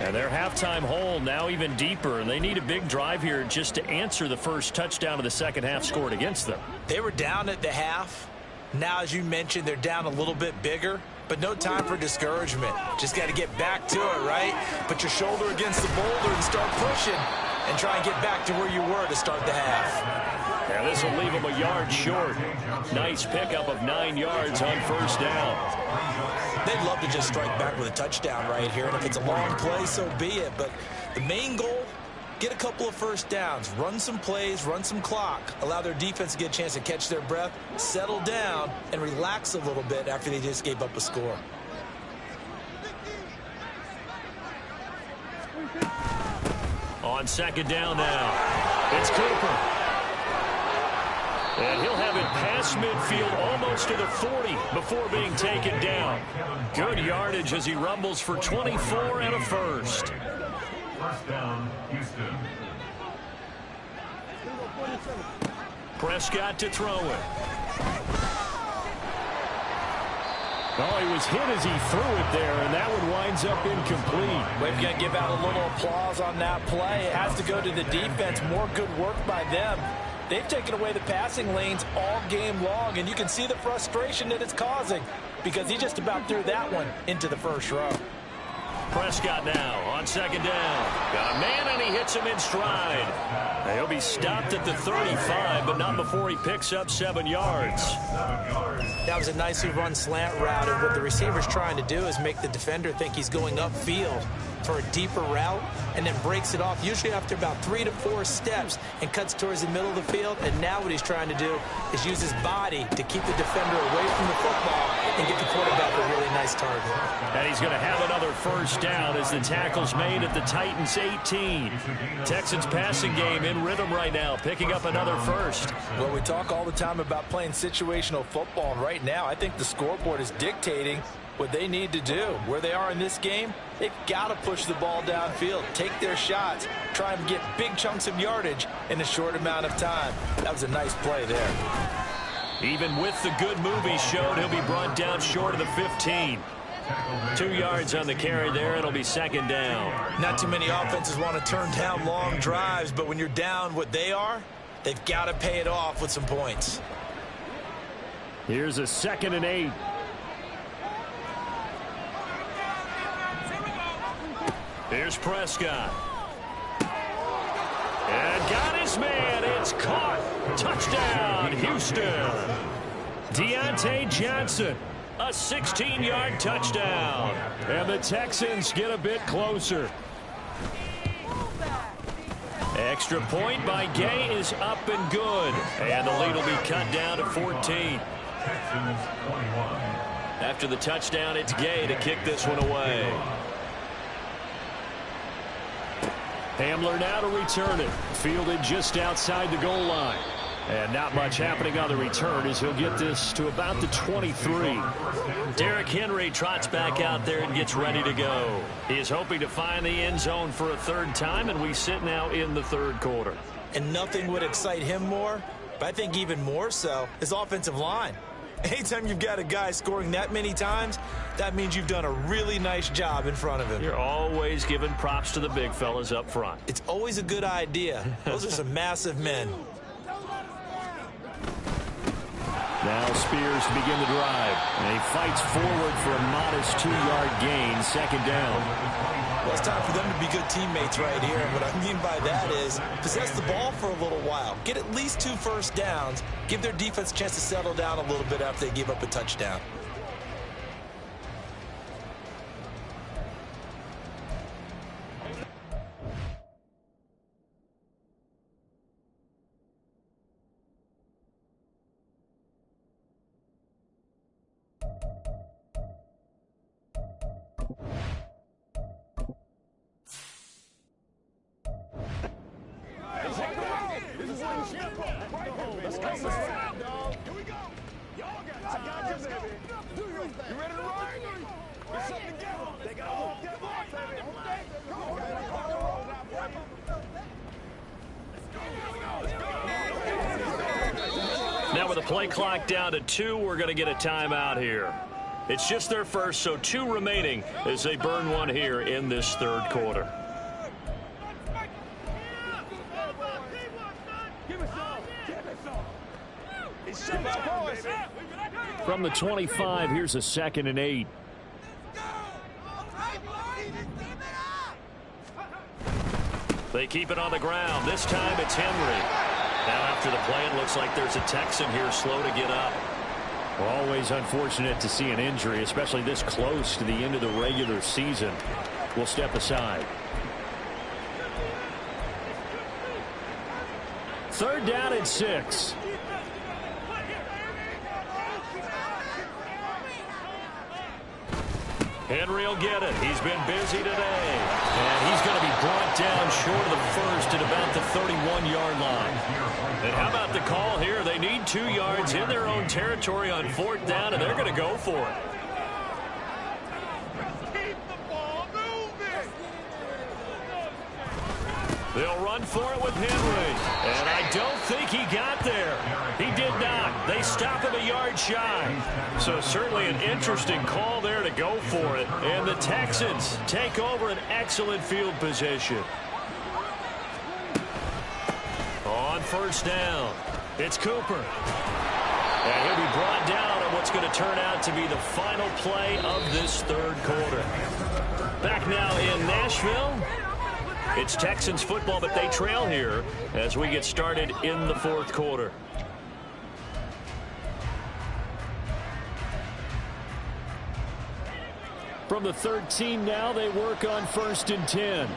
And their halftime hole now even deeper, and they need a big drive here just to answer the first touchdown of the second half scored against them. They were down at the half. Now, as you mentioned, they're down a little bit bigger, but no time for discouragement. Just got to get back to it, right? Put your shoulder against the boulder and start pushing and try and get back to where you were to start the half. Yeah, this will leave them a yard short. Nice pickup of 9 yards on first down. They'd love to just strike back with a touchdown right here, and if it's a long play, so be it. But the main goal, get a couple of first downs, run some plays, run some clock, allow their defense to get a chance to catch their breath, settle down, and relax a little bit after they just gave up a score. On second down now, it's Cooper. And he'll have it past midfield almost to the 40 before being taken down. Good yardage as he rumbles for 24 and a first. First down, Houston. Prescott to throw it. Oh, he was hit as he threw it there, and that one winds up incomplete. We've got to give out a little applause on that play. It has to go to the defense. More good work by them. They've taken away the passing lanes all game long, and you can see the frustration that it's causing because he just about threw that one into the first row. Prescott now on second down. Got a man, and he hits him in stride. He'll be stopped at the 35, but not before he picks up 7 yards. That was a nicely run slant route, and what the receiver's trying to do is make the defender think he's going upfield for a deeper route and then breaks it off, usually after about 3 to 4 steps, and cuts towards the middle of the field. And now what he's trying to do is use his body to keep the defender away from the football and get the quarterback a really nice target. And he's going to have another first down as the tackle's made at the Titans 18. Texans passing game in rhythm right now, picking up another first. Well, we talk all the time about playing situational football, and right now I think the scoreboard is dictating what they need to do. Where they are in this game, they've got to push the ball downfield, take their shots, try and get big chunks of yardage in a short amount of time. That was a nice play there. Even with the good move he showed, he'll be brought down short of the 15. 2 yards on the carry there. It'll be second down. Not too many offenses want to turn down long drives, but when you're down what they are, they've got to pay it off with some points. Here's a 2nd and 8. Here's Prescott. And got his man. It's caught. Touchdown, Houston. Deontay Johnson, a 16-yard touchdown. And the Texans get a bit closer. Extra point by Gay is up and good. And the lead will be cut down to 14. Texans 21. After the touchdown, it's Gay to kick this one away. Hamler now to return it. Fielded just outside the goal line. And not much happening on the return as he'll get this to about the 23. Derrick Henry trots back out there and gets ready to go. He is hoping to find the end zone for a third time, and we sit now in the third quarter. And nothing would excite him more, but I think even more so, his offensive line. Anytime you've got a guy scoring that many times, that means you've done a really nice job in front of him. You're always giving props to the big fellas up front. It's always a good idea. Those are some massive men. Now Spears to begin the drive. And he fights forward for a modest 2-yard gain, second down. Well, it's time for them to be good teammates right here. And what I mean by that is possess the ball for a little while. Get at least 2 first downs. Give their defense a chance to settle down a little bit after they give up a touchdown. Now with the play clock down to 2, we're going to get a timeout here. It's just their first, so 2 remaining as they burn one here in this third quarter. From the 25, here's a 2nd and 8. They keep it on the ground. This time it's Henry. Now after the play, it looks like there's a Texan here slow to get up. Well, always unfortunate to see an injury, especially this close to the end of the regular season. We'll step aside. 3rd down and 6. Henry will get it. He's been busy today. And he's going to be brought down short of the first at about the 31-yard line. And how about the call here? They need 2 yards in their own territory on 4th down, and they're going to go for it. They'll run for it with Henry. And I don't think he got there. He did not. They stop him a yard shy. So certainly an interesting call there to go for it. And the Texans take over an excellent field position. On 1st down, it's Cooper. And he'll be brought down on what's going to turn out to be the final play of this third quarter. Back now in Nashville. It's Texans football, but they trail here as we get started in the 4th quarter. From the 13 now, they work on 1st and 10.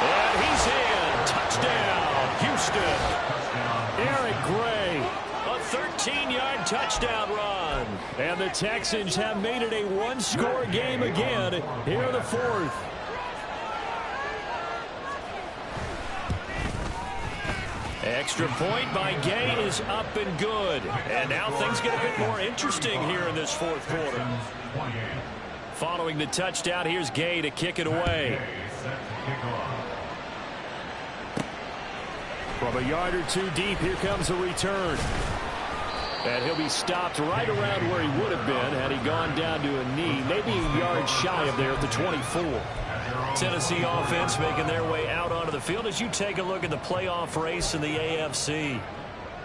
And he's in. Touchdown, Houston. Eric Gray. A 13-yard touchdown run. And the Texans have made it a 1-score game again here in the 4th. Extra point by Gay is up and good. And now things get a bit more interesting here in this 4th quarter. Following the touchdown, here's Gay to kick it away. From a yard or 2 deep, here comes a return. And he'll be stopped right around where he would have been had he gone down to a knee, maybe a yard shy of there at the 24. Tennessee offense making their way out onto the field as you take a look at the playoff race in the AFC.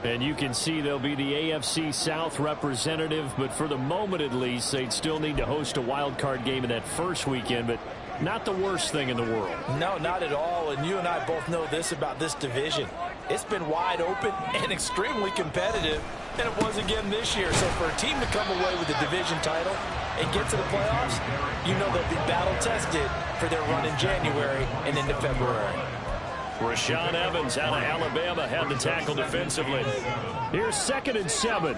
And you can see they'll be the AFC South representative, but for the moment at least, they'd still need to host a wild card game in that first weekend, but not the worst thing in the world. No, not at all. And you and I both know this about this division. It's been wide open and extremely competitive, and it was again this year. So for a team to come away with the division title and get to the playoffs, you know they'll be battle-tested for their run in January and into February. Rashaan Evans out of Alabama had the tackle defensively. Here's 2nd and 7.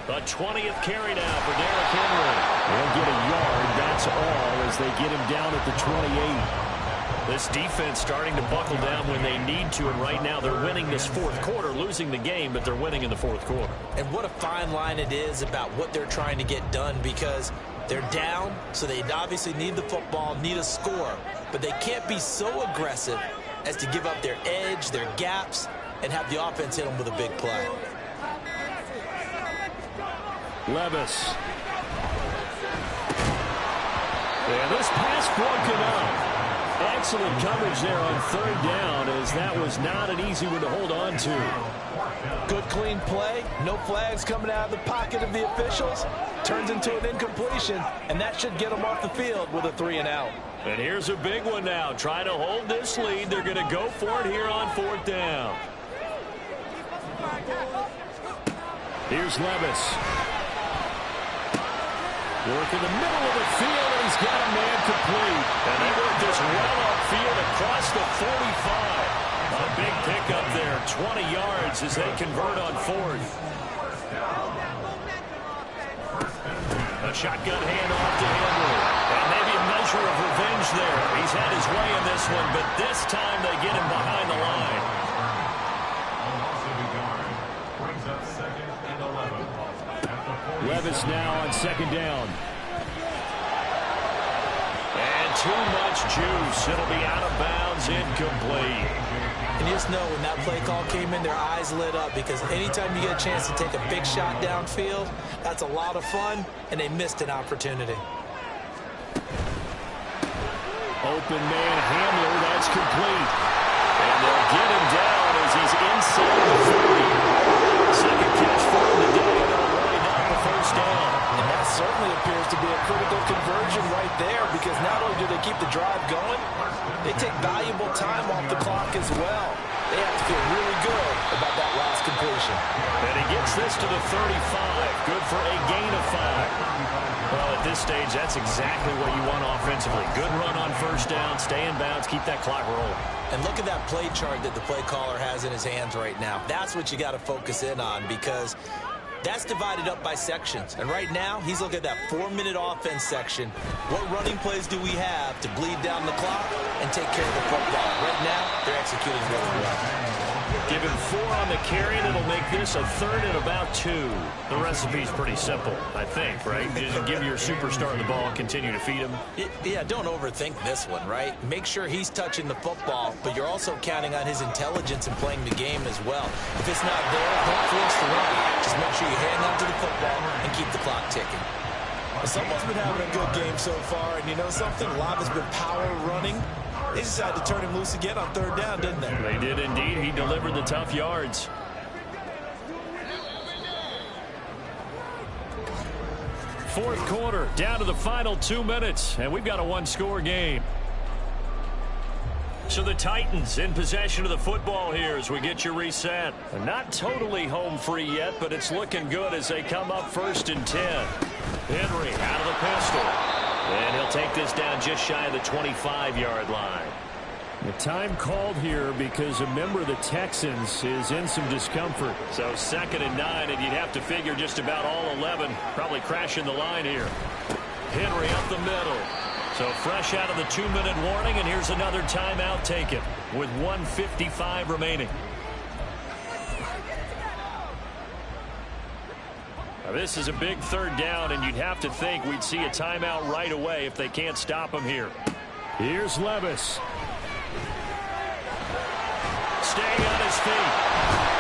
The 20th carry now for Derrick Henry. They'll get a yard, that's all, as they get him down at the 28. This defense starting to buckle down when they need to, and right now they're winning this 4th quarter, losing the game, but they're winning in the 4th quarter. And what a fine line it is about what they're trying to get done, because They're down, so they obviously need the football, need a score. But they can't be so aggressive as to give up their edge, their gaps, and have the offense hit them with a big play. Levis. And this pass broken up. Excellent coverage there on third down, as that was not an easy one to hold on to. Good clean play, no flags coming out of the pocket of the officials. Turns into an incompletion, and that should get them off the field with a 3-and-out. And here's a big one now. Trying to hold this lead. They're going to go for it here on fourth down. Here's Levis. Work in the middle of the field, and he's got a man complete. And they work this well upfield across the 45. A big pickup there, 20 yards as they convert on fourth. A shotgun handoff to Henry. And maybe a measure of revenge there. He's had his way in this one, but this time they get him behind the line. Levis now on second down. And too much juice. It'll be out of bounds, incomplete. And you just know when that play call came in, their eyes lit up, because anytime you get a chance to take a big shot downfield, that's a lot of fun, and they missed an opportunity. Open man Hamler, that's complete. And they'll get him down as he's inside the 30. Second catch for him today, and they'll line up the first down. And that certainly appears to be a critical conversion right there, because not only do they keep the drive going, they take valuable time off the clock as well. They have to feel really good about that last completion. And he gets this to the 35. Good for a gain of 5. Well, at this stage, that's exactly what you want offensively. Good run on first down, stay in bounds, keep that clock rolling. And look at that play chart that the play caller has in his hands right now. That's what you got to focus in on, because that's divided up by sections. And right now, he's looking at that 4-minute offense section. What running plays do we have to bleed down the clock and take care of the football? Right now, they're executing really well. Give him 4 on the carry, and it'll make this a third and about 2. The recipe's pretty simple, I think, right? Just give your superstar the ball and continue to feed him. Yeah, don't overthink this one, right? Make sure he's touching the football, but you're also counting on his intelligence in playing the game as well. If it's not there, don't force the run. Just make sure you hang on to the football and keep the clock ticking. Someone's been having a good game so far, and you know something? A lot has been power running. They decided to turn him loose again on third down, didn't they? They did indeed. He delivered the tough yards. Fourth quarter, down to the final 2 minutes, and we've got a one-score game. So the Titans in possession of the football here as we get you reset. Not totally home free yet, but it's looking good as they come up 1st and 10. Henry out of the pistol. And he'll take this down just shy of the 25-yard line. The time called here because a member of the Texans is in some discomfort. So 2nd and 9, and you'd have to figure just about all 11 probably crashing the line here. Henry up the middle. So fresh out of the 2-minute warning, and here's another timeout taken with 1:55 remaining. Now this is a big third down, and you'd have to think we'd see a timeout right away if they can't stop him here. Here's Levis. Staying on his feet.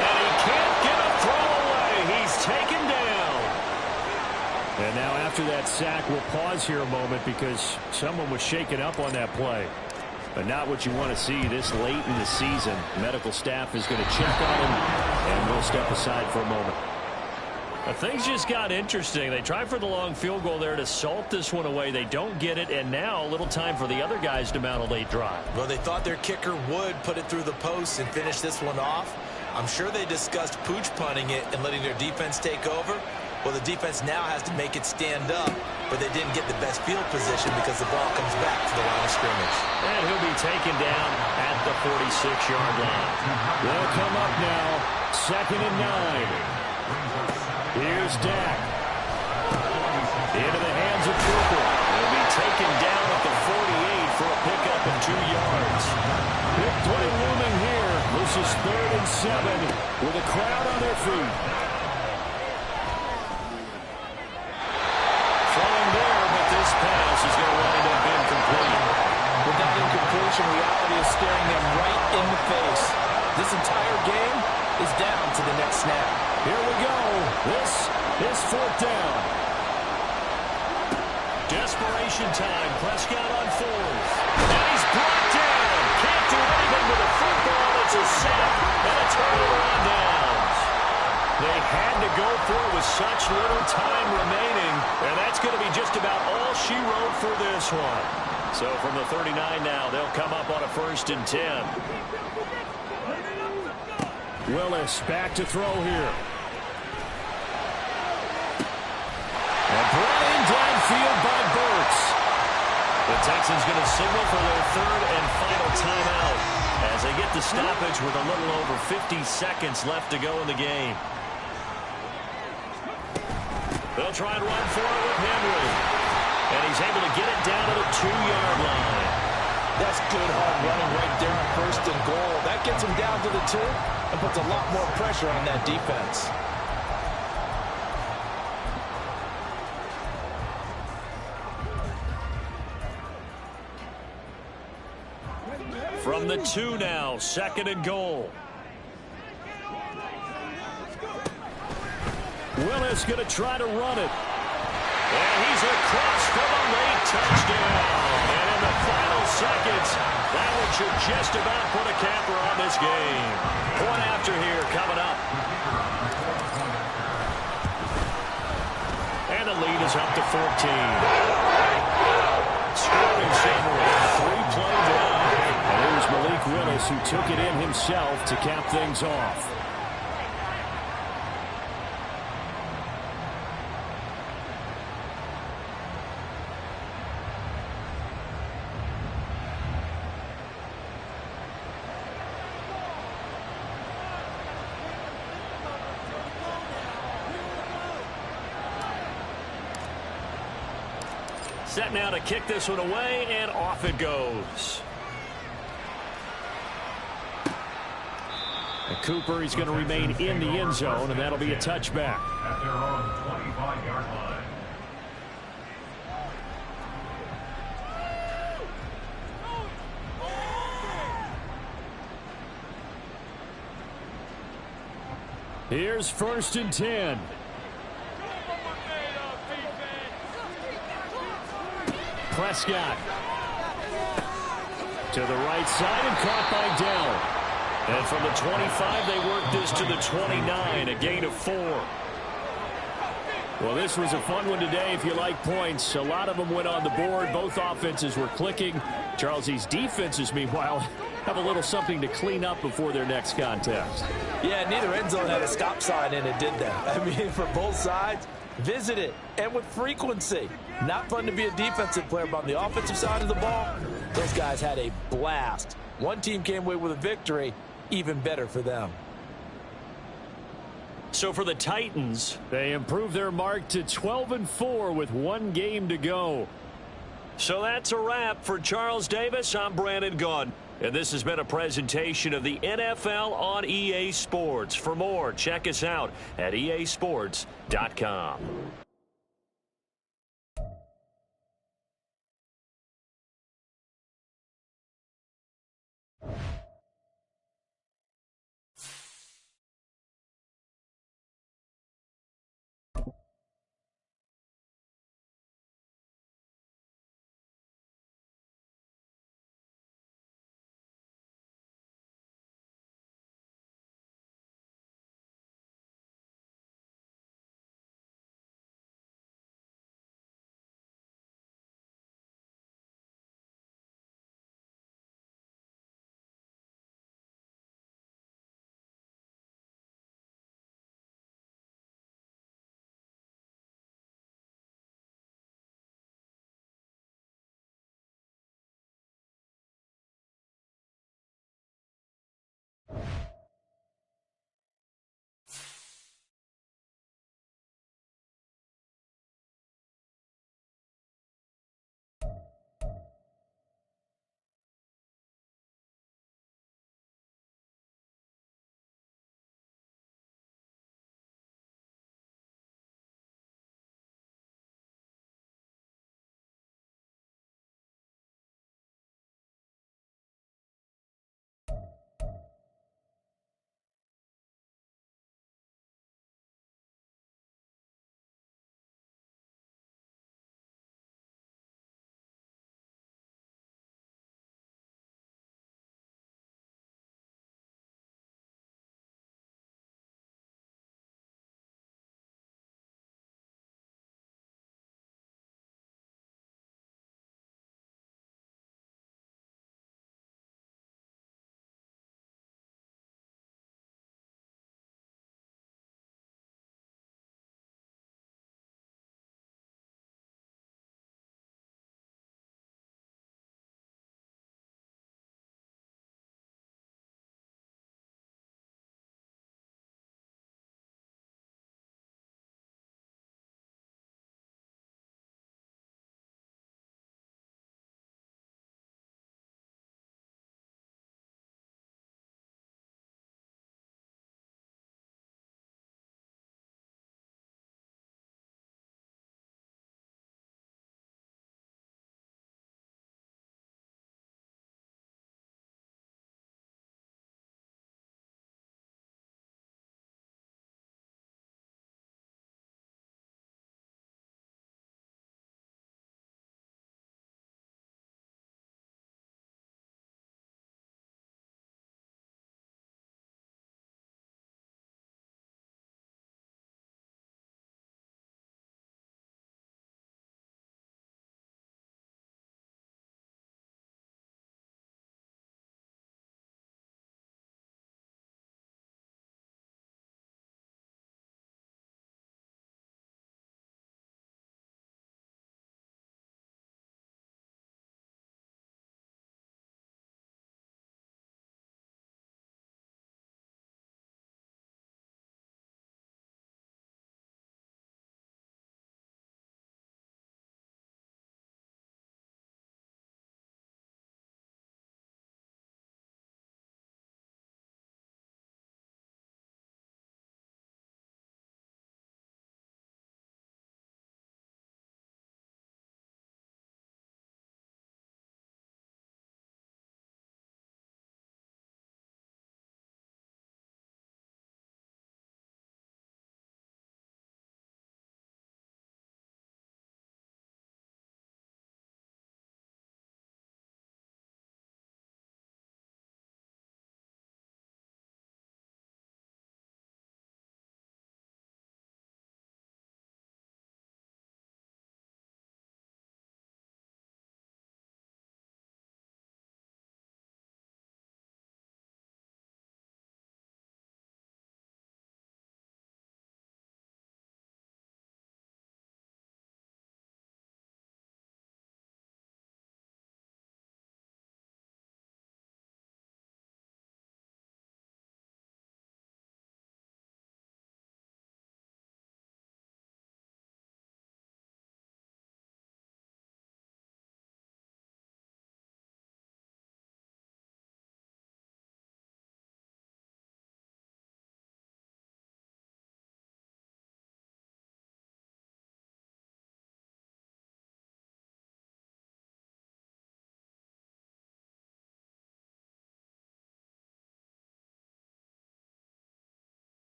And he can't get a throw away. He's taken down. And now after that sack, we'll pause here a moment because someone was shaken up on that play. But not what you want to see this late in the season. Medical staff is going to check on him, and we'll step aside for a moment. But things just got interesting. They tried for the long field goal there to salt this one away. They don't get it, and now a little time for the other guys to mount a late drive. Well, they thought their kicker would put it through the post and finish this one off. I'm sure they discussed pooch punting it and letting their defense take over. Well, the defense now has to make it stand up, but they didn't get the best field position because the ball comes back to the line of scrimmage. And he'll be taken down at the 46-yard line. They'll come up now, 2nd and 9. Here's Dak. Into the hands of Trooper. He'll be taken down at the 48 for a pickup of 2 yards. Big play looming here. This is 3rd and 7 with a crowd on their feet. Throwing there, is staring them right in the face. This entire game is down to the next snap. Here we go. This is fourth down. Desperation time. Prescott on fourth. And he's brought down. Can't do anything with the football. It's a sack and a turnover on downs. They had to go for it with such little time remaining, and that's going to be just about all she wrote for this one. So from the 39 now, they'll come up on a 1st and 10. Willis back to throw here. And brought in downfield by Burks. The Texans going to signal for their 3rd and final timeout as they get the stoppage with a little over 50 seconds left to go in the game. They'll try and run for it with Henry. And he's able to get it down to the 2-yard line. That's good hard running right there on 1st and goal. That gets him down to the 2 and puts a lot more pressure on that defense. From the 2 now, 2nd and goal. Willis going to try to run it. And he's across for the late touchdown. And in the final seconds, that one should just about put a capper on this game. Point after here coming up. And the lead is up to 14. Scoring summary, 3-play drive. And it was Malik Willis who took it in himself to cap things off. Set now to kick this one away, and off it goes. And Cooper, he's going to remain in the end zone, and that'll be a touchback. At their own 25-yard line. Here's 1st and 10. Prescott to the right side and caught by Dell. And from the 25, they work this to the 29, a gain of 4. Well, this was a fun one today if you like points. A lot of them went on the board. Both offenses were clicking. Charles, these defenses, meanwhile, have a little something to clean up before their next contest. Yeah, neither end zone had a stop sign, and it did that. I mean, for both sides, visit it, and with frequency. Not fun to be a defensive player, but on the offensive side of the ball, those guys had a blast. One team came away with a victory, even better for them. So for the Titans, they improved their mark to 12-4 with 1 game to go. So that's a wrap for Charles Davis. I'm Brandon Gunn, and this has been a presentation of the NFL on EA Sports. For more, check us out at easports.com.